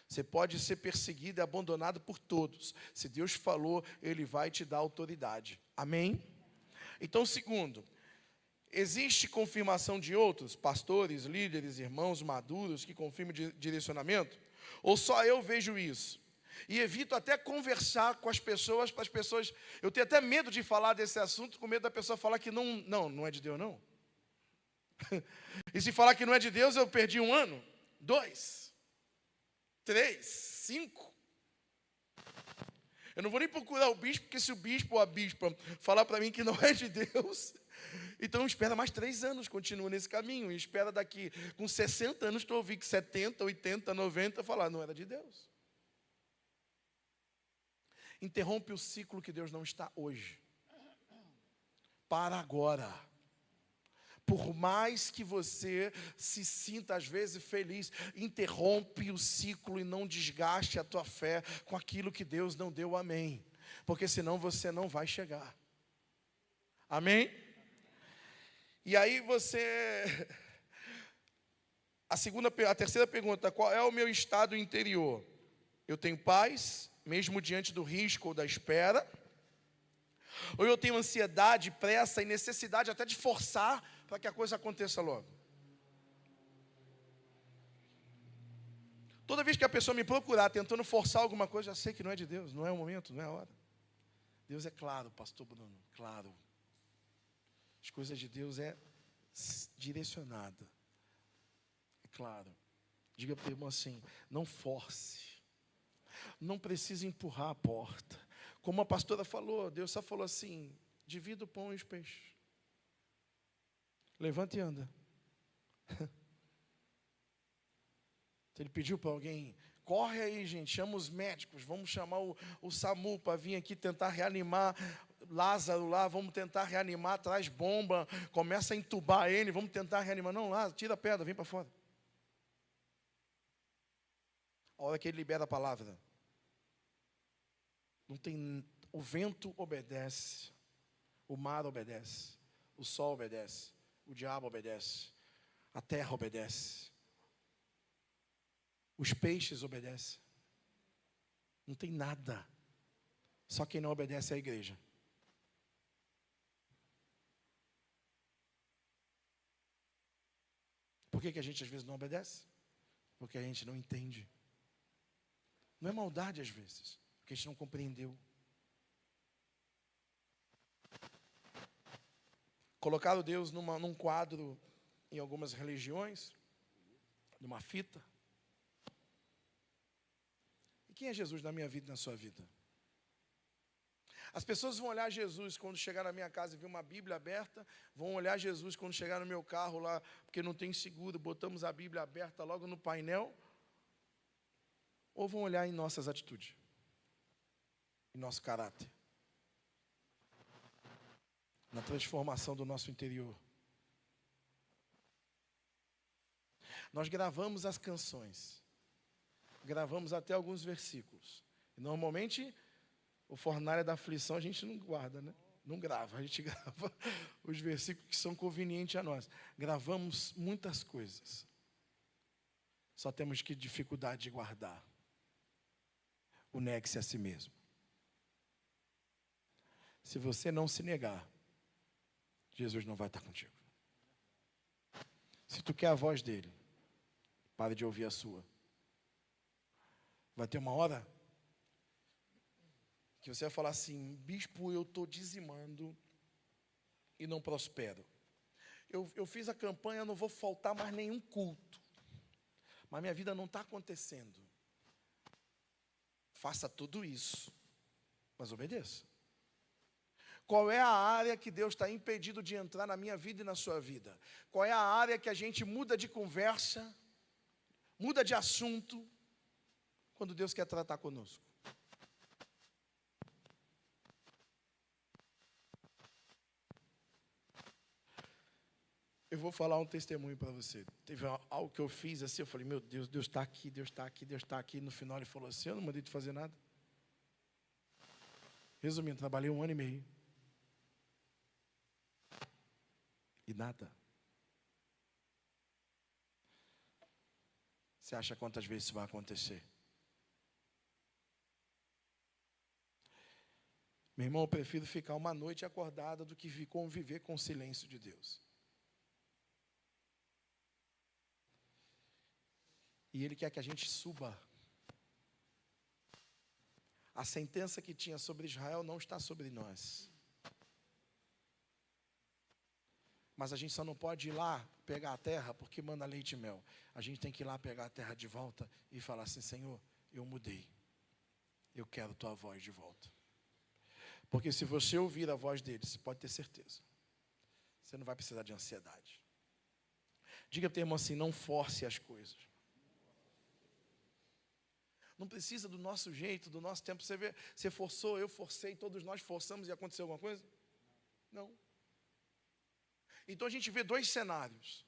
Você pode ser perseguido e abandonado por todos. Se Deus falou, Ele vai te dar autoridade. Amém? Então, segundo, existe confirmação de outros, pastores, líderes, irmãos maduros, que confirmam direcionamento? Ou só eu vejo isso? E evito até conversar com as pessoas, para as pessoas... Eu tenho até medo de falar desse assunto, com medo da pessoa falar que não é de Deus, não. E se falar que não é de Deus, eu perdi 1 ano, 2, 3, 5. Eu não vou nem procurar o bispo, porque se o bispo ou a bispa falar para mim que não é de Deus, então espera mais 3 anos, continua nesse caminho. E espera daqui, com 60 anos, tu ouvir que 70, 80, 90, falar, não era de Deus. Interrompe o ciclo que Deus não está hoje. Para agora. Por mais que você se sinta às vezes feliz, interrompe o ciclo e não desgaste a tua fé com aquilo que Deus não deu, amém. Porque senão você não vai chegar. Amém? E aí a terceira pergunta, qual é o meu estado interior? Eu tenho paz, mesmo diante do risco ou da espera? Ou eu tenho ansiedade, pressa e necessidade até de forçar para que a coisa aconteça logo? Toda vez que a pessoa me procurar tentando forçar alguma coisa, já sei que não é de Deus, não é o momento, não é a hora. Deus é claro, pastor Bruno, claro. As coisas de Deus é direcionada. É claro. Diga para o irmão assim, não force. Não precisa empurrar a porta. Como a pastora falou, Deus só falou assim: divida o pão e os peixes. Levanta e anda. Ele pediu para alguém: corre aí, gente, chama os médicos, vamos chamar o SAMU para vir aqui tentar reanimar Lázaro lá, vamos tentar reanimar, traz bomba, começa a entubar ele, vamos tentar reanimar. Não, Lázaro, tira a pedra, vem para fora. A hora que ele libera a palavra, não tem, o vento obedece, o mar obedece, o sol obedece, o diabo obedece, a terra obedece, os peixes obedecem. Não tem nada. Só quem não obedece é a igreja. Por que a gente às vezes não obedece? Porque a gente não entende. Não é maldade às vezes, porque a gente não compreendeu. Colocaram Deus num quadro em algumas religiões, numa fita. E quem é Jesus na minha vida e na sua vida? As pessoas vão olhar Jesus quando chegar na minha casa e ver uma Bíblia aberta, vão olhar Jesus quando chegar no meu carro lá, porque não tem seguro, botamos a Bíblia aberta logo no painel, ou vão olhar em nossas atitudes, em nosso caráter, na transformação do nosso interior. Nós gravamos as canções, gravamos até alguns versículos. Normalmente, o fornalha da aflição a gente não guarda, né? Não grava, a gente grava os versículos que são convenientes a nós. Gravamos muitas coisas. Só temos que dificuldade de guardar. O negue-se a si mesmo. Se você não se negar, Jesus não vai estar contigo. Se tu quer a voz dele, pare de ouvir a sua. Vai ter uma hora que você vai falar assim: bispo, eu estou dizimando e não prospero. Eu fiz a campanha, não vou faltar mais nenhum culto, mas minha vida não está acontecendo. Faça tudo isso, mas obedeça. Qual é a área que Deus está impedido de entrar na minha vida e na sua vida? Qual é a área que a gente muda de conversa, muda de assunto, quando Deus quer tratar conosco? Eu vou falar um testemunho para você. Teve algo que eu fiz assim, eu falei: meu Deus, Deus está aqui, Deus está aqui, Deus está aqui. No final ele falou assim: eu não mandei te fazer nada. Resumindo, trabalhei 1 ano e meio. E nada. Você acha quantas vezes isso vai acontecer? Meu irmão, eu prefiro ficar uma noite acordada do que conviver com o silêncio de Deus. E Ele quer que a gente suba. A sentença que tinha sobre Israel não está sobre nós. Mas a gente só não pode ir lá pegar a terra porque manda leite e mel. A gente tem que ir lá pegar a terra de volta e falar assim: Senhor, eu mudei. Eu quero tua voz de volta. Porque se você ouvir a voz dele, você pode ter certeza, você não vai precisar de ansiedade. Diga para o irmão assim: não force as coisas. Não precisa do nosso jeito, do nosso tempo. Você vê, você forçou, eu forcei, todos nós forçamos e aconteceu alguma coisa? Não. Então a gente vê 2 cenários.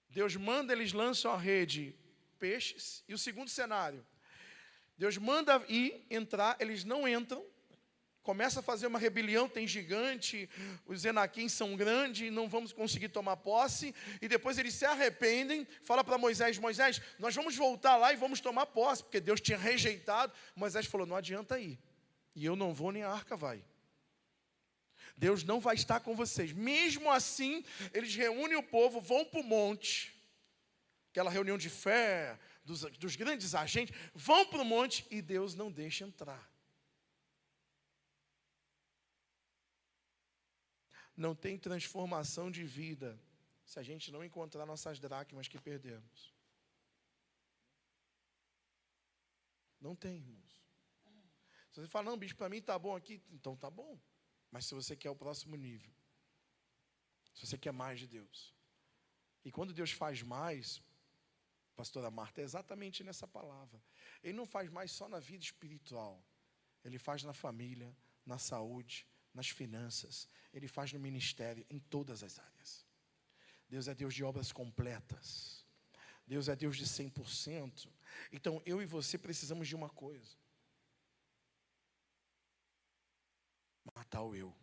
Deus manda, eles lançam a rede peixes. E o segundo cenário: Deus manda ir, entrar, eles não entram. Começa a fazer uma rebelião, tem gigante, os Enaquins são grandes, não vamos conseguir tomar posse. E depois eles se arrependem, fala para Moisés: Moisés, nós vamos voltar lá e vamos tomar posse, porque Deus tinha rejeitado. Moisés falou: não adianta ir, e eu não vou nem a arca vai. Deus não vai estar com vocês. Mesmo assim, eles reúnem o povo, vão para o monte, aquela reunião de fé, dos grandes agentes, vão para o monte e Deus não deixa entrar. Não tem transformação de vida se a gente não encontrar nossas dracmas que perdemos. Não tem, irmãos. Se Se você fala, não, bicho, para mim tá bom aqui, então tá bom. Mas se você quer o próximo nível, se você quer mais de Deus. E quando Deus faz mais, pastora Marta, é exatamente nessa palavra. Ele não faz mais só na vida espiritual. Ele faz na família, na saúde, nas finanças. Ele faz no ministério, em todas as áreas. Deus é Deus de obras completas. Deus é Deus de 100%. Então, eu e você precisamos de uma coisa. Matar o eu.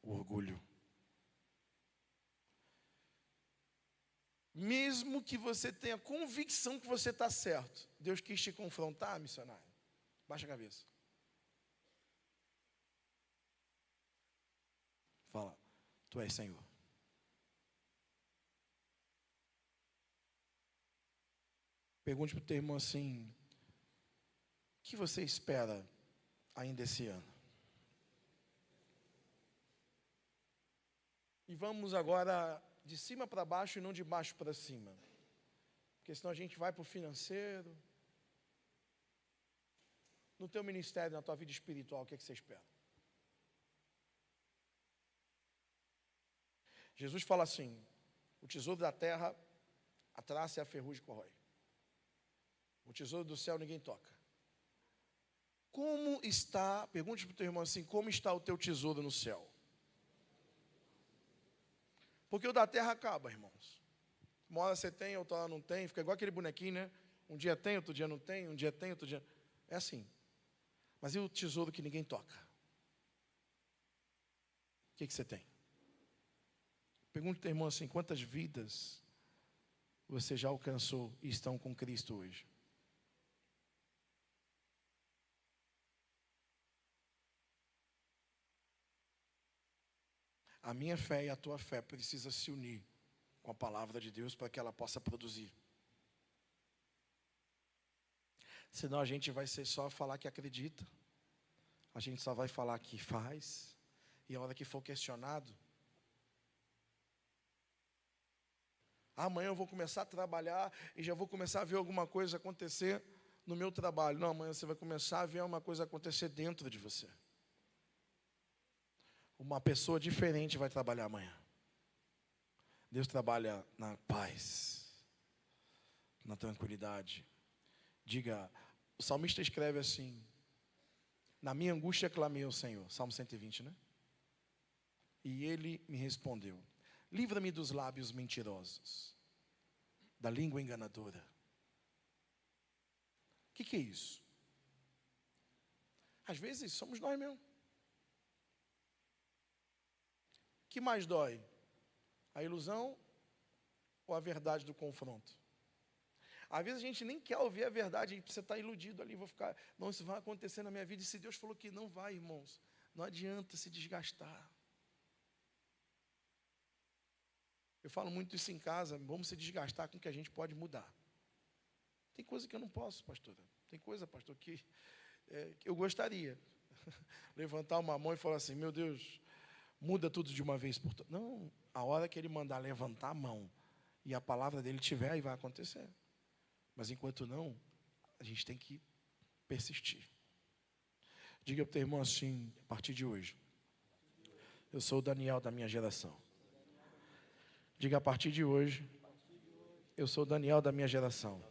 O orgulho. Mesmo que você tenha convicção que você está certo, Deus quis te confrontar, missionário. Baixa a cabeça. Fala, tu és Senhor. Pergunte para o teu irmão assim, o que você espera ainda esse ano? E vamos agora de cima para baixo e não de baixo para cima. Porque senão a gente vai para o financeiro. No teu ministério, na tua vida espiritual, o que é que você espera? Jesus fala assim, o tesouro da terra, a traça e a ferrugem corrói. O tesouro do céu ninguém toca. Como está, pergunte para o teu irmão assim, como está o teu tesouro no céu? Porque o da terra acaba, irmãos. Uma hora você tem, outra hora não tem, fica igual aquele bonequinho, né? Um dia tem, outro dia não tem, um dia tem, outro dia... É assim. Mas e o tesouro que ninguém toca? O que você tem? Pergunte ao teu irmão assim, quantas vidas você já alcançou e estão com Cristo hoje? A minha fé e a tua fé precisa se unir com a palavra de Deus para que ela possa produzir. Senão a gente vai ser só falar que acredita. A gente só vai falar que faz. E a hora que for questionado, amanhã eu vou começar a trabalhar e já vou começar a ver alguma coisa acontecer no meu trabalho. Não, amanhã você vai começar a ver uma coisa acontecer dentro de você. Uma pessoa diferente vai trabalhar amanhã. Deus trabalha na paz, na tranquilidade. Diga, o salmista escreve assim, na minha angústia clamei ao Senhor, Salmo 120, né? E Ele me respondeu, livra-me dos lábios mentirosos, da língua enganadora. O que é isso? Às vezes somos nós mesmos. O que mais dói? A ilusão ou a verdade do confronto? Às vezes a gente nem quer ouvir a verdade, você está iludido ali, vou ficar, não, isso vai acontecer na minha vida, e se Deus falou que não vai, irmãos, não adianta se desgastar. Eu falo muito isso em casa, vamos se desgastar com o que a gente pode mudar. Tem coisa que eu não posso, pastora, tem coisa, pastor, que eu gostaria, levantar uma mão e falar assim, meu Deus, muda tudo de uma vez por todas. Não, a hora que Ele mandar levantar a mão, e a palavra dele tiver, aí vai acontecer. Mas enquanto não, a gente tem que persistir. Diga para o teu irmão assim, a partir de hoje, eu sou o Daniel da minha geração. Diga a partir de hoje, eu sou o Daniel da minha geração.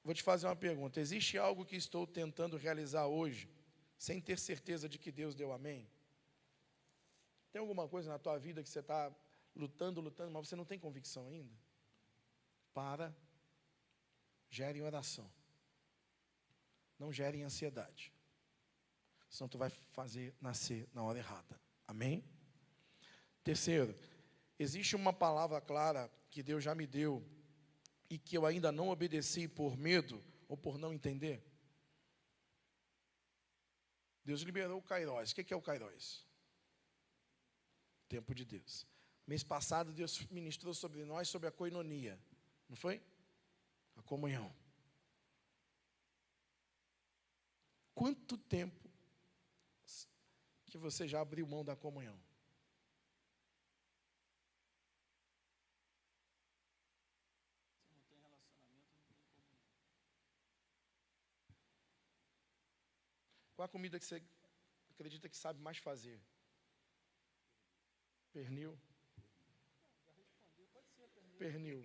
Vou te fazer uma pergunta, existe algo que estou tentando realizar hoje, sem ter certeza de que Deus deu amém? Tem alguma coisa na tua vida que você está lutando, mas você não tem convicção ainda? Para. Gere em oração. Não gere em ansiedade. Senão tu vai fazer nascer na hora errada. Amém? Terceiro, existe uma palavra clara que Deus já me deu e que eu ainda não obedeci por medo ou por não entender? Deus liberou o Kairos. O que é o Kairos? Tempo de Deus. Mês passado Deus ministrou sobre nós sobre a koinonia. Não foi? A comunhão. Quanto tempo que você já abriu mão da comunhão? Qual a comida que você acredita que sabe mais fazer? Pernil? Pernil.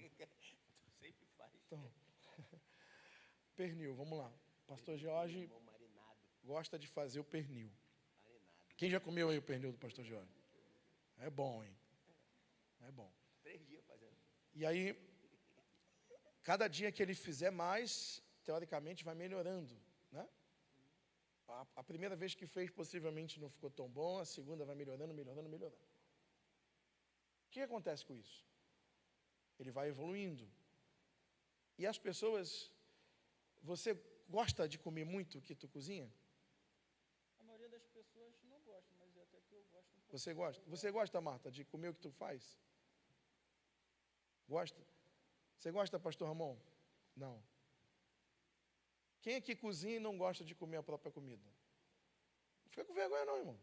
Sempre faz. Então, pernil, vamos lá. Pastor Jorge Limão marinado. gosta de fazer o pernil. Marinado. Quem já comeu aí o pernil do Pastor Jorge? É bom, hein? É bom. 3 dias fazendo. E aí, cada dia que ele fizer mais, teoricamente vai melhorando, né? A primeira vez que fez possivelmente não ficou tão bom, a segunda vai melhorando, melhorando, melhorando. O que acontece com isso? Ele vai evoluindo. E as pessoas, você gosta de comer muito o que tu cozinha? A maioria das pessoas não gosta, mas até que eu gosto um pouco. Você gosta? Você gosta, Marta, de comer o que tu faz? Gosta? Você gosta, pastor Ramon? Não. Quem aqui cozinha e não gosta de comer a própria comida? Não fica com vergonha não, irmão.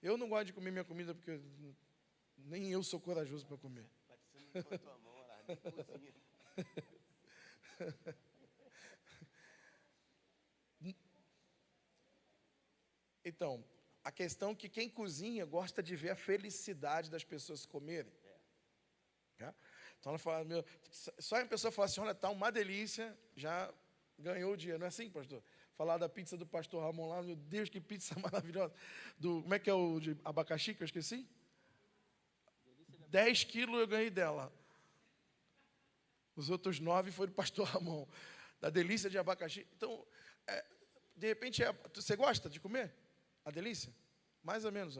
Eu não gosto de comer minha comida porque nem eu sou corajoso para comer. Mas você não botou a mão lá, nem cozinha. Então, a questão é que quem cozinha gosta de ver a felicidade das pessoas comerem. Tá? Então ela fala, só a pessoa fala assim, olha, tá uma delícia, já ganhou o dia. Não é assim, pastor? Falar da pizza do pastor Ramon lá, meu Deus, que pizza maravilhosa. Como é que é o de abacaxi que eu esqueci? 10 quilos eu ganhei dela. Os outros 9 foi do pastor Ramon. Da delícia de abacaxi. Então, de repente, você gosta de comer? A delícia? Mais ou menos.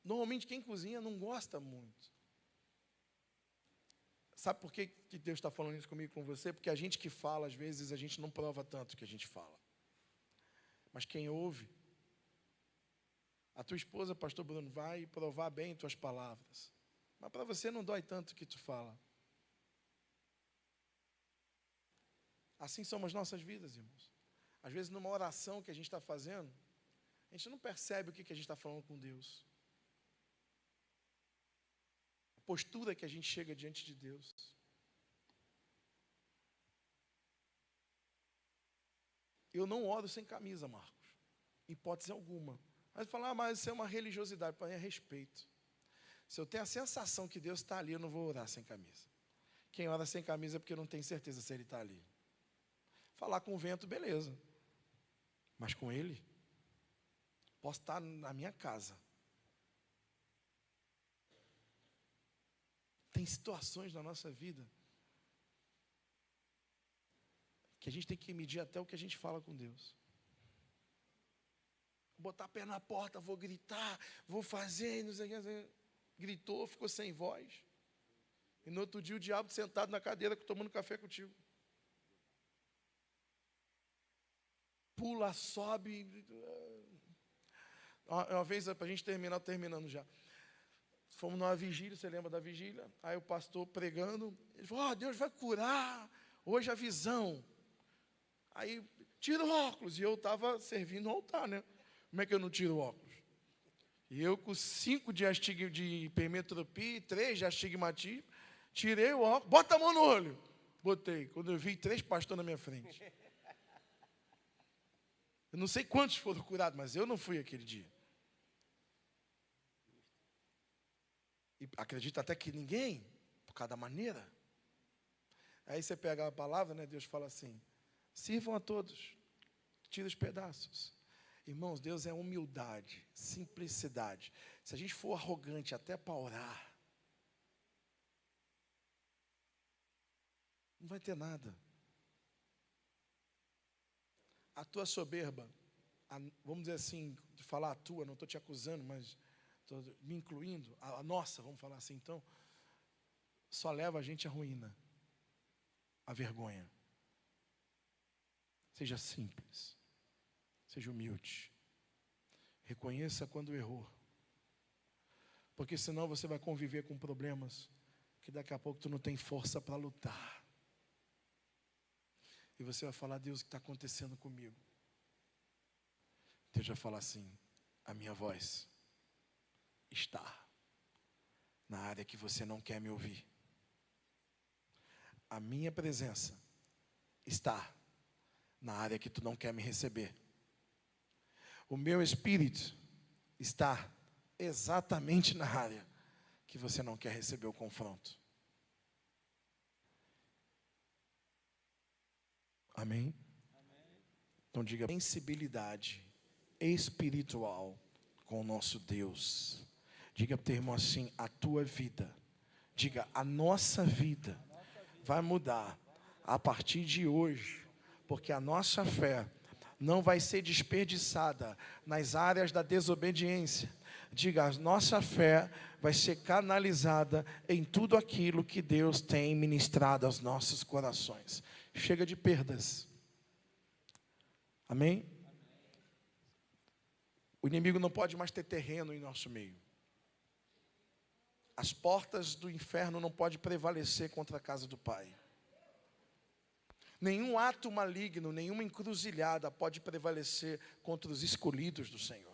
Normalmente, quem cozinha não gosta muito. Sabe por que Deus está falando isso comigo e com você? Porque a gente que fala, às vezes, a gente não prova tanto o que a gente fala. Mas quem ouve, a tua esposa, pastor Bruno, vai provar bem tuas palavras. Mas para você não dói tanto o que tu fala. Assim são as nossas vidas, irmãos. Às vezes, numa oração que a gente está fazendo, a gente não percebe o que a gente está falando com Deus. A postura que a gente chega diante de Deus. Eu não oro sem camisa, Marcos. Hipótese alguma. Mas falar, mas isso é uma religiosidade, para mim é respeito. Se eu tenho a sensação que Deus está ali, eu não vou orar sem camisa. Quem ora sem camisa é porque não tem certeza se Ele está ali. Falar com o vento, beleza. Mas com Ele, posso estar na minha casa. Tem situações na nossa vida que a gente tem que medir até o que a gente fala com Deus. Vou botar a pé na porta, vou gritar, vou fazer, não sei o que. Gritou, ficou sem voz. E no outro dia o diabo sentado na cadeira tomando café contigo. Pula, sobe. Uma vez, para a gente terminar, terminando já. Fomos numa vigília, você lembra da vigília? Aí o pastor pregando, ele falou, Deus vai curar, hoje a visão. Aí, tira o óculos, e eu estava servindo o altar, né? Como é que eu não tiro o óculos? E eu com 5 de hipermetropia, 3 de astigmatismo, tirei o óculos, bota a mão no olho. Botei, quando eu vi 3 pastores na minha frente. Eu não sei quantos foram curados, mas eu não fui aquele dia. E acredito até que ninguém, por causa da maneira. Aí você pega a palavra, né? Deus fala assim, sirvam a todos, tira os pedaços. Irmãos, Deus é humildade, simplicidade. Se a gente for arrogante até para orar, não vai ter nada. A tua soberba, vamos dizer assim, de falar a tua, não estou te acusando, mas estou me incluindo, a nossa, vamos falar assim então, só leva a gente à ruína, à vergonha. Seja simples. Seja humilde. Reconheça quando errou. Porque senão você vai conviver com problemas que daqui a pouco tu não tem força para lutar. E você vai falar, Deus, o que está acontecendo comigo? Deus vai falar assim, a minha voz está na área que você não quer me ouvir. A minha presença está na área que tu não quer me receber. O meu espírito está exatamente na área que você não quer receber o confronto. Amém? Então diga, sensibilidade espiritual com o nosso Deus. Diga para o teu irmão assim, a tua vida. Diga, a nossa vida vai mudar a partir de hoje, porque a nossa fé não vai ser desperdiçada nas áreas da desobediência. Diga, a nossa fé vai ser canalizada em tudo aquilo que Deus tem ministrado aos nossos corações. Chega de perdas. Amém? O inimigo não pode mais ter terreno em nosso meio. As portas do inferno não podem prevalecer contra a casa do Pai. Nenhum ato maligno, nenhuma encruzilhada pode prevalecer contra os escolhidos do Senhor.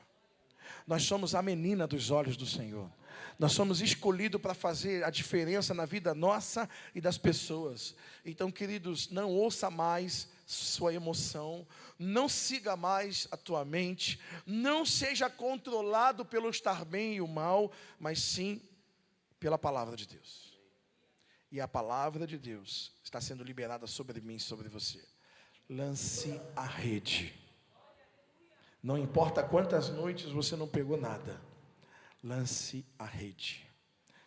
Nós somos a menina dos olhos do Senhor. Nós somos escolhidos para fazer a diferença na vida nossa e das pessoas. Então, queridos, não ouça mais sua emoção, não siga mais a tua mente, não seja controlado pelo estar bem e o mal, mas sim pela palavra de Deus. E a palavra de Deus está sendo liberada sobre mim e sobre você. Lance a rede. Não importa quantas noites você não pegou nada. Lance a rede,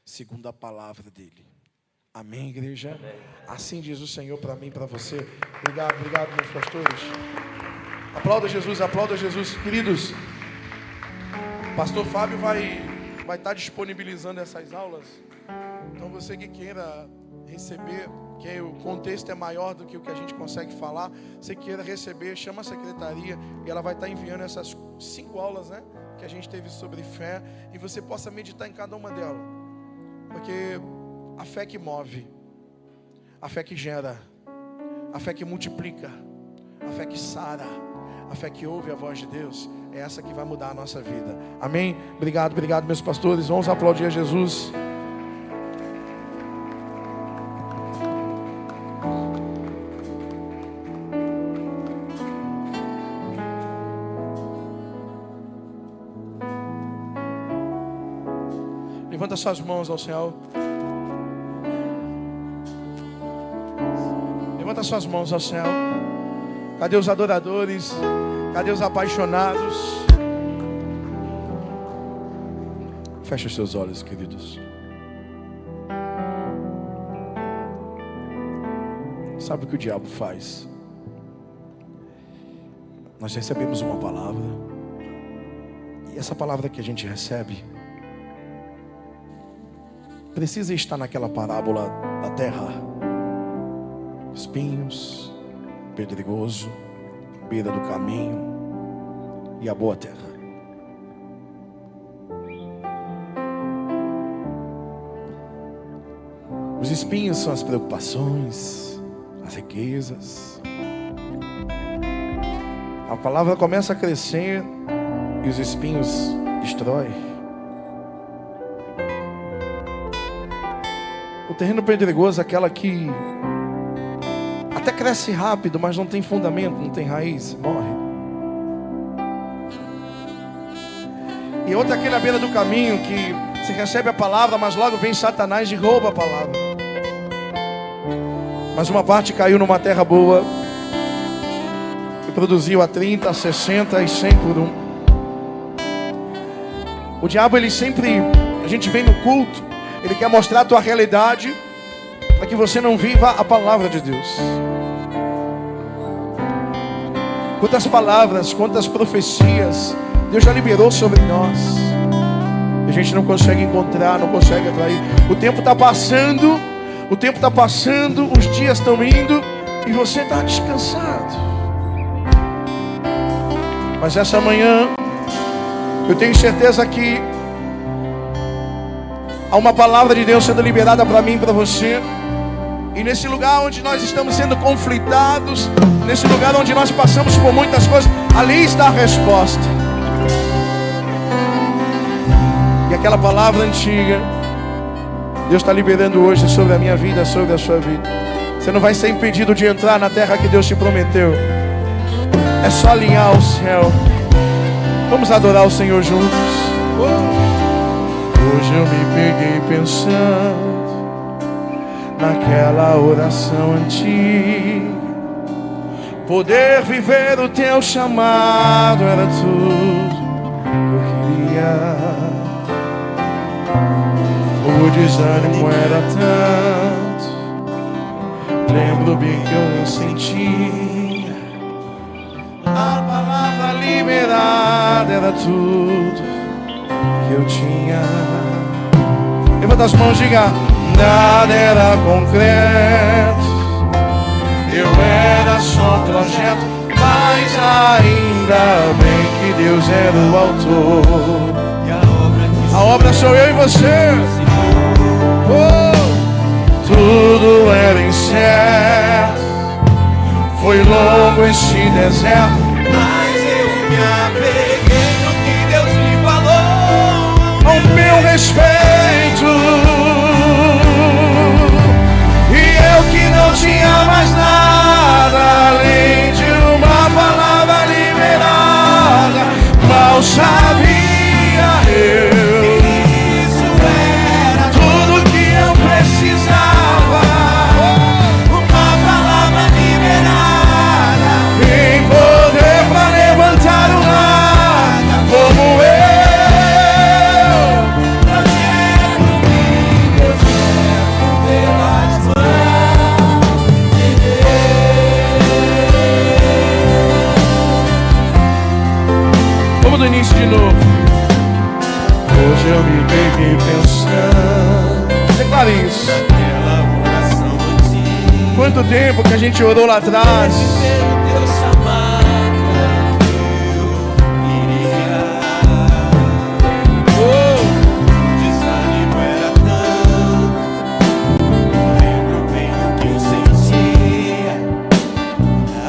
segundo a palavra dele. Amém, igreja? Amém. Assim diz o Senhor para mim e para você. Obrigado, meus pastores. Aplauda Jesus. Queridos, o pastor Fábio vai estar disponibilizando essas aulas. Então você que queira receber, que o contexto é maior do que o que a gente consegue falar, você queira receber, chama a secretaria e ela vai estar enviando essas 5 aulas, né, que a gente teve sobre fé, e você possa meditar em cada uma delas, porque a fé que move, a fé que gera, a fé que multiplica, a fé que sara, a fé que ouve a voz de Deus, é essa que vai mudar a nossa vida. Amém? Obrigado meus pastores. Vamos aplaudir a Jesus. Levanta suas mãos ao céu. Levanta suas mãos ao céu. Cadê os adoradores? Cadê os apaixonados? Feche os seus olhos, queridos. Sabe o que o diabo faz? Nós recebemos uma palavra, e essa palavra que a gente recebe precisa estar naquela parábola da terra: espinhos, pedregoso, beira do caminho e a boa terra. Os espinhos são as preocupações, as riquezas. A palavra começa a crescer e os espinhos destroem. O terreno pedregoso é aquela que até cresce rápido, mas não tem fundamento, não tem raiz, morre. E outra é aquele à beira do caminho que se recebe a palavra, mas logo vem Satanás e rouba a palavra. Mas uma parte caiu numa terra boa e produziu a 30, a 60 e 100 por um. O diabo, ele sempre, a gente vem no culto, ele quer mostrar a tua realidade para que você não viva a palavra de Deus. Quantas palavras, quantas profecias Deus já liberou sobre nós, e a gente não consegue encontrar, não consegue atrair. O tempo está passando, os dias estão indo e você está descansado. Mas essa manhã eu tenho certeza que há uma palavra de Deus sendo liberada para mim e para você. E nesse lugar onde nós estamos sendo conflitados, nesse lugar onde nós passamos por muitas coisas, ali está a resposta. E aquela palavra antiga, Deus está liberando hoje sobre a minha vida, sobre a sua vida. Você não vai ser impedido de entrar na terra que Deus te prometeu. É só alinhar o céu. Vamos adorar o Senhor juntos. Hoje eu me peguei pensando naquela oração antiga. Poder viver o teu chamado era tudo que eu queria. O desânimo era tanto, lembro bem que eu não sentia. A palavra liberada era tudo que eu tinha. Levanta as mãos, diga: nada era concreto, eu era só projeto, mas ainda bem que Deus era o autor. A obra sou eu e você. Oh, tudo era incerto, foi longo esse deserto, Mas eu me apeguei no que Deus me falou. ao meu respeito. E eu que não tinha mais nada além de uma palavra liberada, mal sabia eu. Isso era Tudo que eu precisava, uma palavra liberada. em poder pra levantar o nada, como eu. Projeto que deu certo pelas mãos de Deus. Vamos do início de novo. Hoje eu me peguei pensando. Declare isso. Aquela oração antiga. Quanto tempo que a gente orou lá atrás. Pelo teu chamado eu queria. Oh, desânimo era tanto, lembro bem do que eu sentia.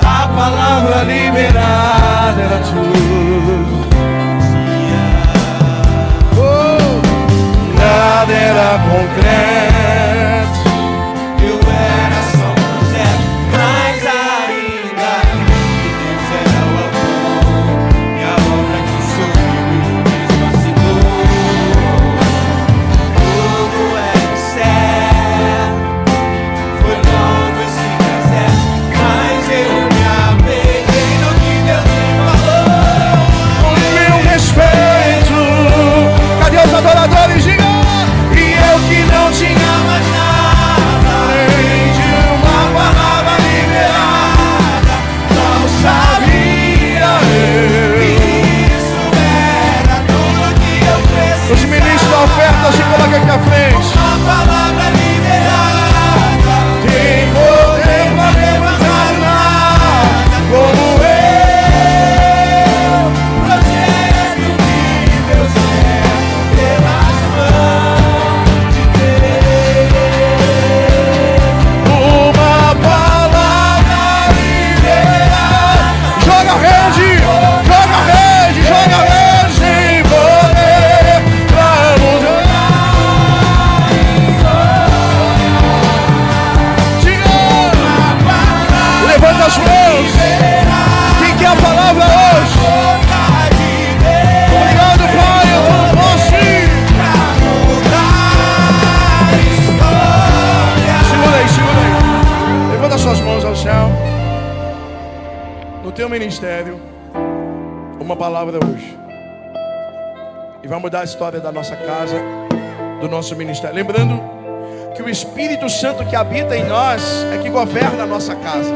A Palavra liberada era tudo. Oh, nada era concreto. eu era só um projeto, mas ainda Deus era o autor. E a obra que sorriu e desvacinou. Tudo era certo, foi longo esse deserto, mas eu me apeguei no que Deus me falou. Com meu respeito. Cadê os adoradores? Diga! E eu que não tinha mais nada além de uma palavra liberada, não sabia eu. Isso era tudo que eu precisava. Os ministros da oferta se colocam aqui à frente. Uma palavra liberada. Tem poder pra levantar nada como eu. Projeto que deu certo pelas mãos de Deus. Uma palavra liberada. Joga a rede, joga a rede, joga a rede sem poder pra mudar. Diga, levanta as mãos. Quem quer a palavra hoje? Obrigado, Pai, eu não posso ir. Segura aí, segura aí. Levanta suas mãos ao céu. No teu ministério, uma palavra hoje. E vai mudar a história da nossa casa, do nosso ministério. Lembrando que o Espírito Santo que habita em nós é que governa a nossa casa.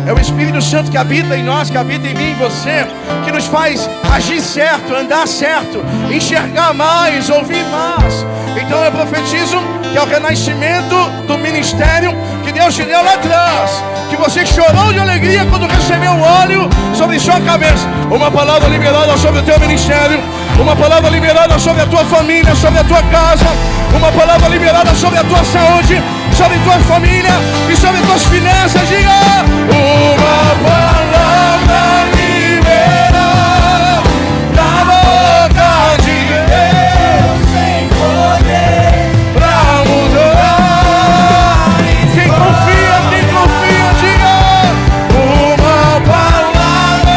É o Espírito Santo que habita em nós, que habita em mim e em você, que nos faz agir certo, andar certo, enxergar mais, ouvir mais. Então eu profetizo que é o renascimento do ministério que Deus te deu lá atrás, que você chorou de alegria quando recebeu o óleo sobre sua cabeça. Uma palavra liberada sobre o teu ministério, uma palavra liberada sobre a tua família, sobre a tua casa, uma palavra liberada sobre a tua saúde, sobre tua família e sobre tuas finanças. Diga: uma palavra liberada da boca de Deus, sem poder pra mudar. Quem confia, diga: uma palavra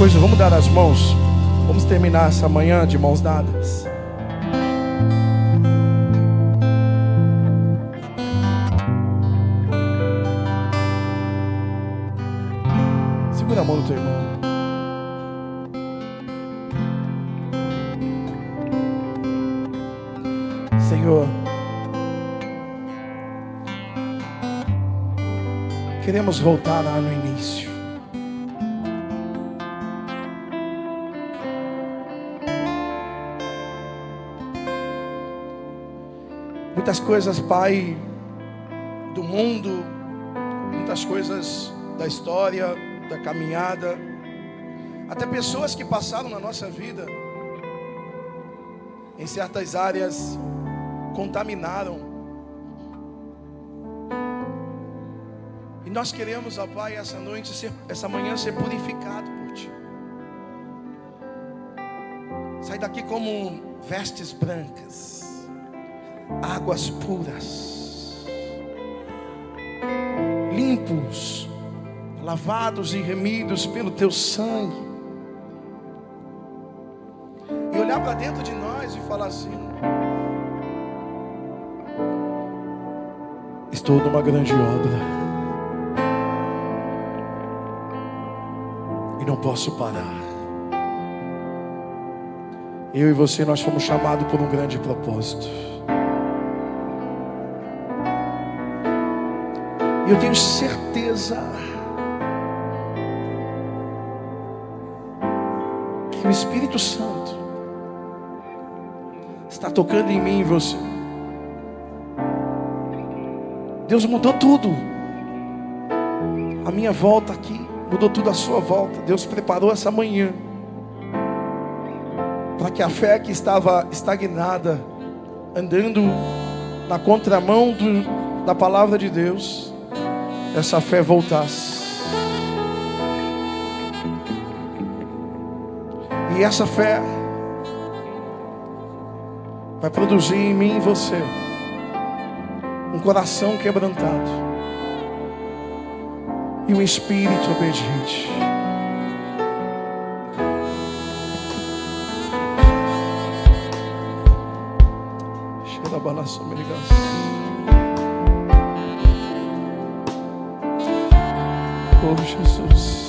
coisa, vamos dar as mãos. Vamos terminar essa manhã de mãos dadas. Segura a mão do teu irmão. Senhor, queremos voltar lá no início. Muitas coisas, Pai, do mundo, muitas coisas da história, da caminhada, até pessoas que passaram na nossa vida, em certas áreas, contaminaram. E nós queremos, ó Pai, essa noite, essa manhã ser purificado por Ti. Sai daqui como vestes brancas, águas puras, limpos, lavados e remidos pelo Teu sangue. E olhar para dentro de nós e falar assim: estou numa grande obra e não posso parar. Eu e você, nós fomos chamados por um grande propósito. E eu tenho certeza que o Espírito Santo está tocando em mim e em você. Deus mudou tudo. A minha volta aqui mudou tudo à sua volta. Deus preparou essa manhã para que a fé que estava estagnada, andando na contramão da palavra de Deus, essa fé voltasse. E essa fé vai produzir em mim e em você um coração quebrantado e um espírito obediente. Cheira a balança, me ligasse. Oh Jesus.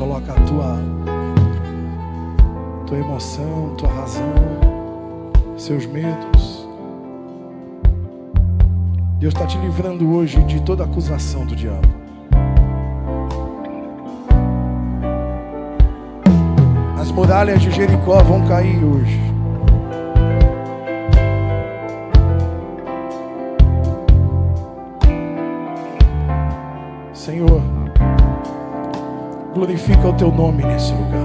coloca a tua emoção, tua razão, seus medos. Deus está te livrando hoje de toda acusação do diabo. As muralhas de Jericó vão cair hoje. Senhor, glorifica o teu nome nesse lugar.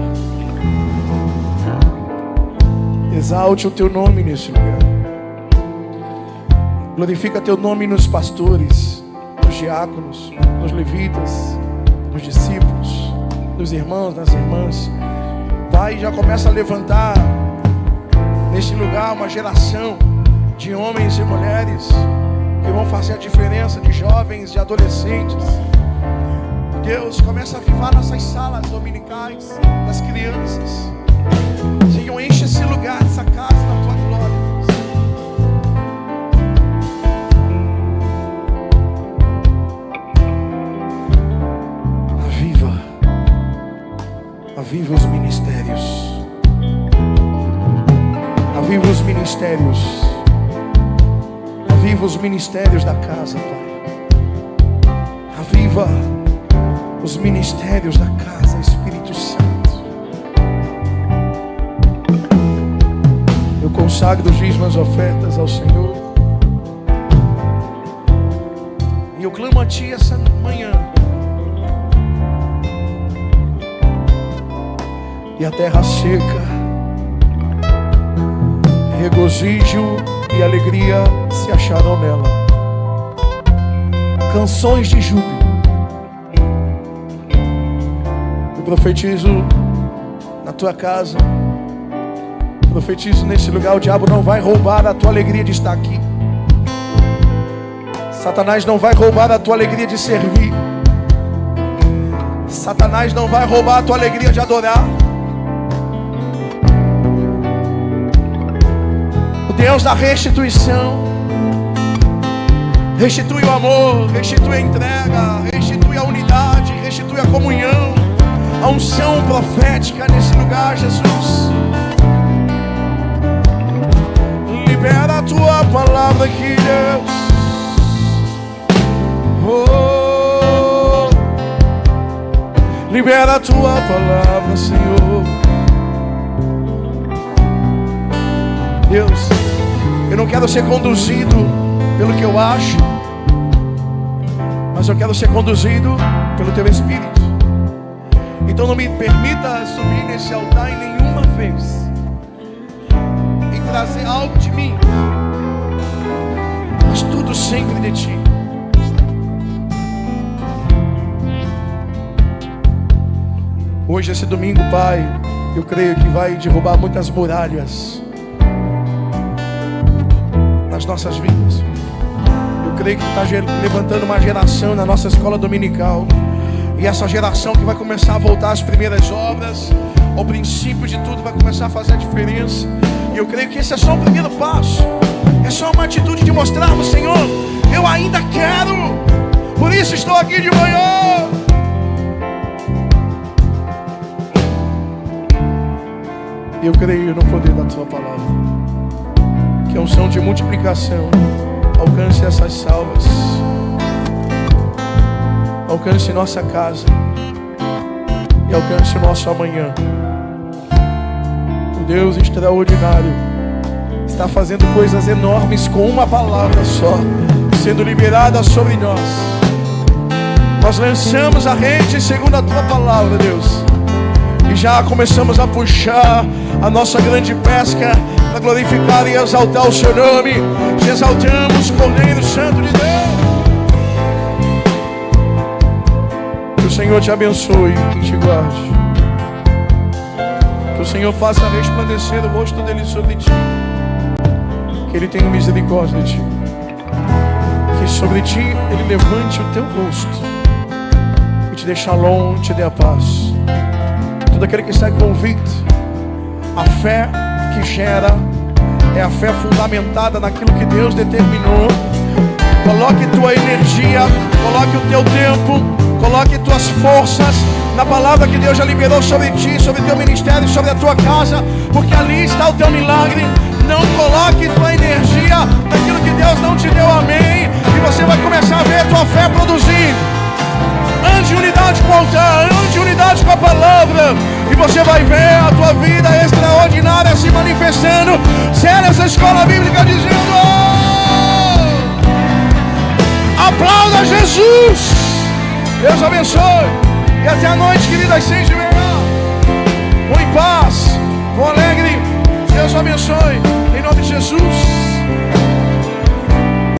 Exalte o teu nome nesse lugar. Glorifica teu nome nos pastores, nos diáconos, nos levitas, nos discípulos, nos irmãos, nas irmãs. Pai, já começa a levantar neste lugar uma geração de homens e mulheres que vão fazer a diferença, de jovens, de adolescentes. Deus, começa a avivar nossas salas dominicais das crianças. Senhor, enche esse lugar, essa casa da tua glória. Aviva os ministérios. Aviva os ministérios. Aviva os ministérios da casa, Pai. Aviva os ministérios da casa, Espírito Santo. Eu consagro os dízimos e as ofertas ao Senhor. E eu clamo a Ti essa manhã. E a terra seca, regozijo e alegria se acharão nela. Canções de júbilo. Eu profetizo na tua casa, profetizo nesse lugar. O diabo não vai roubar a tua alegria de estar aqui. Satanás não vai roubar a tua alegria de servir. Satanás não vai roubar a tua alegria de adorar. Deus da restituição, restitui o amor, restitui a entrega, restitui a unidade, restitui a comunhão, a unção profética nesse lugar, Jesus. Libera a tua palavra aqui, Deus. Oh, libera a tua palavra, Senhor. Deus, eu não quero ser conduzido pelo que eu acho, mas eu quero ser conduzido pelo Teu Espírito. Então não me permita subir nesse altar em nenhuma vez e trazer algo de mim, mas tudo sempre de Ti. Hoje, esse domingo, Pai, eu creio que vai derrubar muitas muralhas nas nossas vidas. Eu creio que está levantando uma geração na nossa escola dominical. E essa geração que vai começar a voltar às primeiras obras, ao princípio de tudo, vai começar a fazer a diferença. E eu creio que esse é só o primeiro passo. É só uma atitude de mostrarmos, Senhor, eu ainda quero. Por isso estou aqui de manhã. Eu creio no poder da Tua palavra. Que a unção de multiplicação alcance essas salvas, alcance nossa casa e alcance o nosso amanhã. O Deus extraordinário está fazendo coisas enormes com uma palavra só, sendo liberada sobre nós. Nós lançamos a rede segundo a Tua palavra, Deus, e já começamos a puxar a nossa grande pesca para glorificar e exaltar o Seu nome. Te exaltamos, Cordeiro Santo de Deus. Que o Senhor te abençoe e te guarde. Que o Senhor faça resplandecer o rosto dele sobre ti. Que Ele tenha misericórdia de ti. Que sobre ti Ele levante o teu rosto e te dê shalom, te dê a paz. Todo aquele que está convicto, a fé que gera é a fé fundamentada naquilo que Deus determinou. Coloque tua energia, coloque o teu tempo, coloque tua tuas forças, na palavra que Deus já liberou sobre ti, sobre o teu ministério, sobre a tua casa, porque ali está o teu milagre. Não coloque tua energia naquilo que Deus não te deu, amém? E você vai começar a ver a tua fé produzir. Ande em unidade com o altar, ande em unidade com a palavra, e você vai ver a tua vida extraordinária se manifestando. Sério, essa escola bíblica dizendo: oh! Aplauda Jesus! Deus abençoe. E até a noite, queridas, 6 de manhã. Vou em paz, vou alegre. Deus abençoe. Em nome de Jesus.